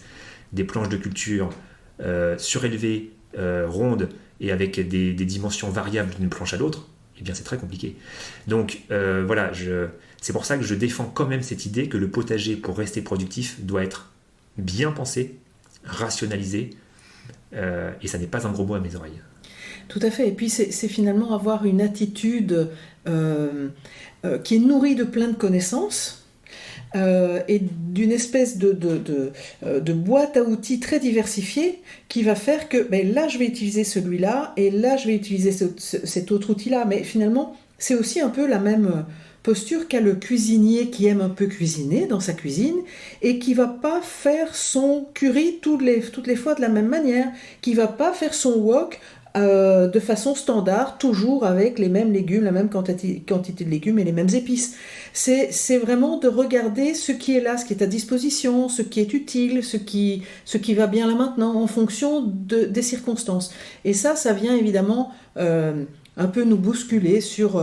des planches de culture surélevées, rondes et avec des dimensions variables d'une planche à l'autre, eh bien c'est très compliqué. Donc c'est pour ça que je défends quand même cette idée que le potager, pour rester productif, doit être bien pensé, rationalisé, et ça n'est pas un gros mot à mes oreilles. Tout à fait. Et puis c'est finalement avoir une attitude qui est nourrie de plein de connaissances et d'une espèce de boîte à outils très diversifiée qui va faire que là je vais utiliser celui-là et là je vais utiliser cet autre outil-là. Mais finalement c'est aussi un peu la même posture qu'a le cuisinier qui aime un peu cuisiner dans sa cuisine et qui va pas faire son curry toutes les fois de la même manière, qui va pas faire son wok de façon standard, toujours avec les mêmes légumes, la même quantité de légumes et les mêmes épices. C'est vraiment de regarder ce qui est là, ce qui est à disposition, ce qui est utile, ce qui va bien là maintenant, en fonction des circonstances. Et ça vient évidemment un peu nous bousculer sur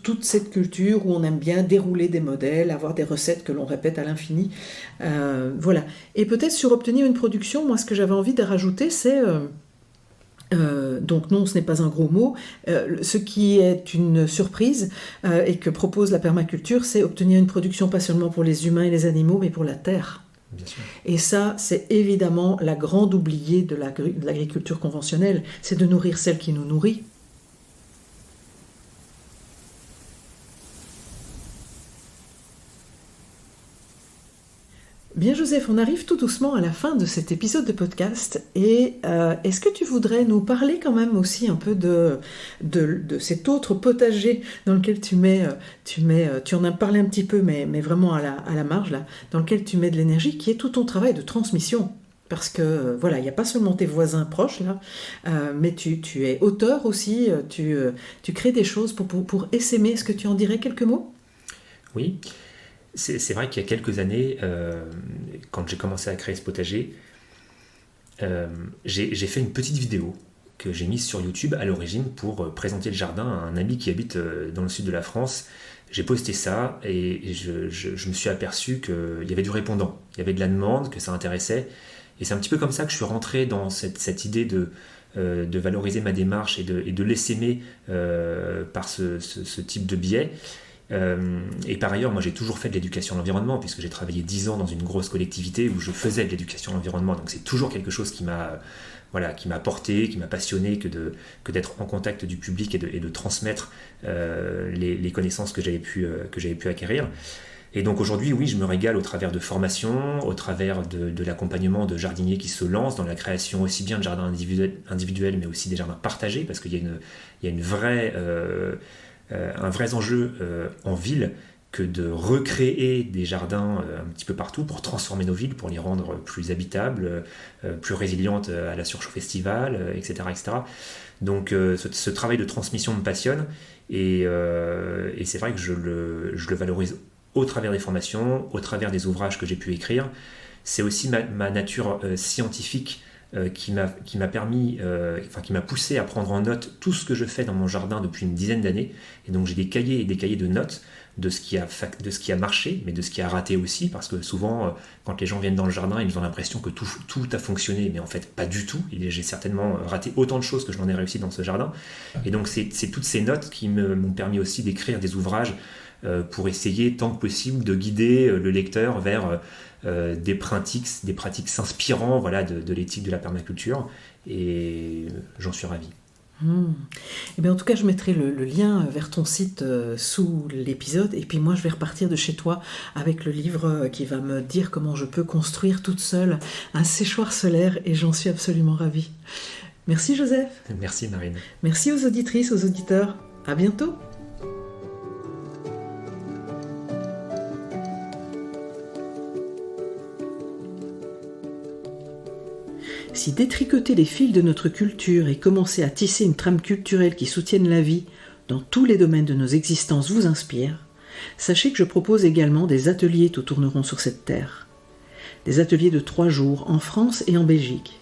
toute cette culture où on aime bien dérouler des modèles, avoir des recettes que l'on répète à l'infini. Voilà. Et peut-être sur obtenir une production, moi ce que j'avais envie de rajouter, c'est... donc non, ce n'est pas un gros mot. Ce qui est une surprise et que propose la permaculture, c'est obtenir une production pas seulement pour les humains et les animaux, mais pour la terre. Bien sûr. Et ça, c'est évidemment la grande oubliée de l'agriculture conventionnelle, c'est de nourrir celle qui nous nourrit. Bien Joseph, on arrive tout doucement à la fin de cet épisode de podcast et est-ce que tu voudrais nous parler quand même aussi un peu de cet autre potager dans lequel tu en as parlé un petit peu mais vraiment à la marge là, dans lequel tu mets de l'énergie, qui est tout ton travail de transmission. Parce que voilà, il n'y a pas seulement tes voisins proches là, mais tu es auteur aussi, tu crées des choses pour essaimer. Est-ce que tu en dirais quelques mots ? Oui. C'est vrai qu'il y a quelques années, quand j'ai commencé à créer ce potager, j'ai fait une petite vidéo que j'ai mise sur YouTube à l'origine pour présenter le jardin à un ami qui habite dans le sud de la France. J'ai posté ça et je me suis aperçu qu'il y avait du répondant, il y avait de la demande, que ça intéressait. Et c'est un petit peu comme ça que je suis rentré dans cette idée de valoriser ma démarche et de l'essaimer par ce type de biais. Et par ailleurs, moi j'ai toujours fait de l'éducation à l'environnement puisque j'ai travaillé 10 ans dans une grosse collectivité où je faisais de l'éducation à l'environnement, donc c'est toujours quelque chose qui m'a porté, qui m'a passionné que d'être en contact du public et de transmettre les connaissances que j'avais pu acquérir. Et donc aujourd'hui, oui, je me régale au travers de formations, au travers de l'accompagnement de jardiniers qui se lancent dans la création aussi bien de jardins individuels mais aussi des jardins partagés, parce qu'il y a un vrai enjeu en ville que de recréer des jardins un petit peu partout pour transformer nos villes, pour les rendre plus habitables, plus résilientes à la surchauffe estivale, etc. etc. Donc ce travail de transmission me passionne et c'est vrai que je le valorise au travers des formations, au travers des ouvrages que j'ai pu écrire. C'est aussi ma nature scientifique qui m'a permis, qui m'a poussé à prendre en note tout ce que je fais dans mon jardin depuis une dizaine d'années. Et donc j'ai des cahiers et des cahiers de notes de ce qui a marché, mais de ce qui a raté aussi, parce que souvent, quand les gens viennent dans le jardin, ils ont l'impression que tout a fonctionné, mais en fait pas du tout. J'ai certainement raté autant de choses que je n'en ai réussi dans ce jardin. Et donc c'est toutes ces notes qui m'ont permis aussi d'écrire des ouvrages pour essayer tant que possible de guider le lecteur vers des pratiques s'inspirant de l'éthique de la permaculture, et j'en suis ravi. Et bien en tout cas, je mettrai le lien vers ton site sous l'épisode, et puis moi je vais repartir de chez toi avec le livre qui va me dire comment je peux construire toute seule un séchoir solaire, et j'en suis absolument ravie. Merci Joseph. Merci Marine. Merci aux auditrices, aux auditeurs. À bientôt. Si détricoter les fils de notre culture et commencer à tisser une trame culturelle qui soutienne la vie dans tous les domaines de nos existences vous inspire, sachez que je propose également des ateliers tout tourneront sur cette terre. Des ateliers de 3 jours en France et en Belgique.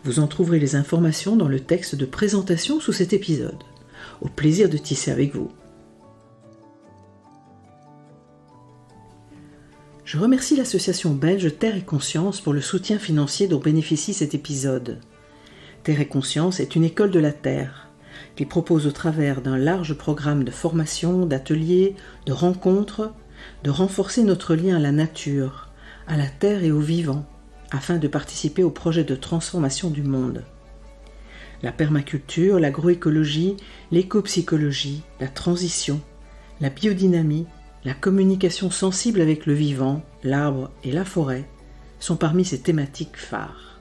Vous en trouverez les informations dans le texte de présentation sous cet épisode. Au plaisir de tisser avec vous. Je remercie l'association belge Terre et Conscience pour le soutien financier dont bénéficie cet épisode. Terre et Conscience est une école de la Terre qui propose au travers d'un large programme de formation, d'ateliers, de rencontres, de renforcer notre lien à la nature, à la terre et au vivant, afin de participer au projet de transformation du monde. La permaculture, l'agroécologie, l'écopsychologie, la transition, la biodynamie, la communication sensible avec le vivant, l'arbre et la forêt sont parmi ces thématiques phares.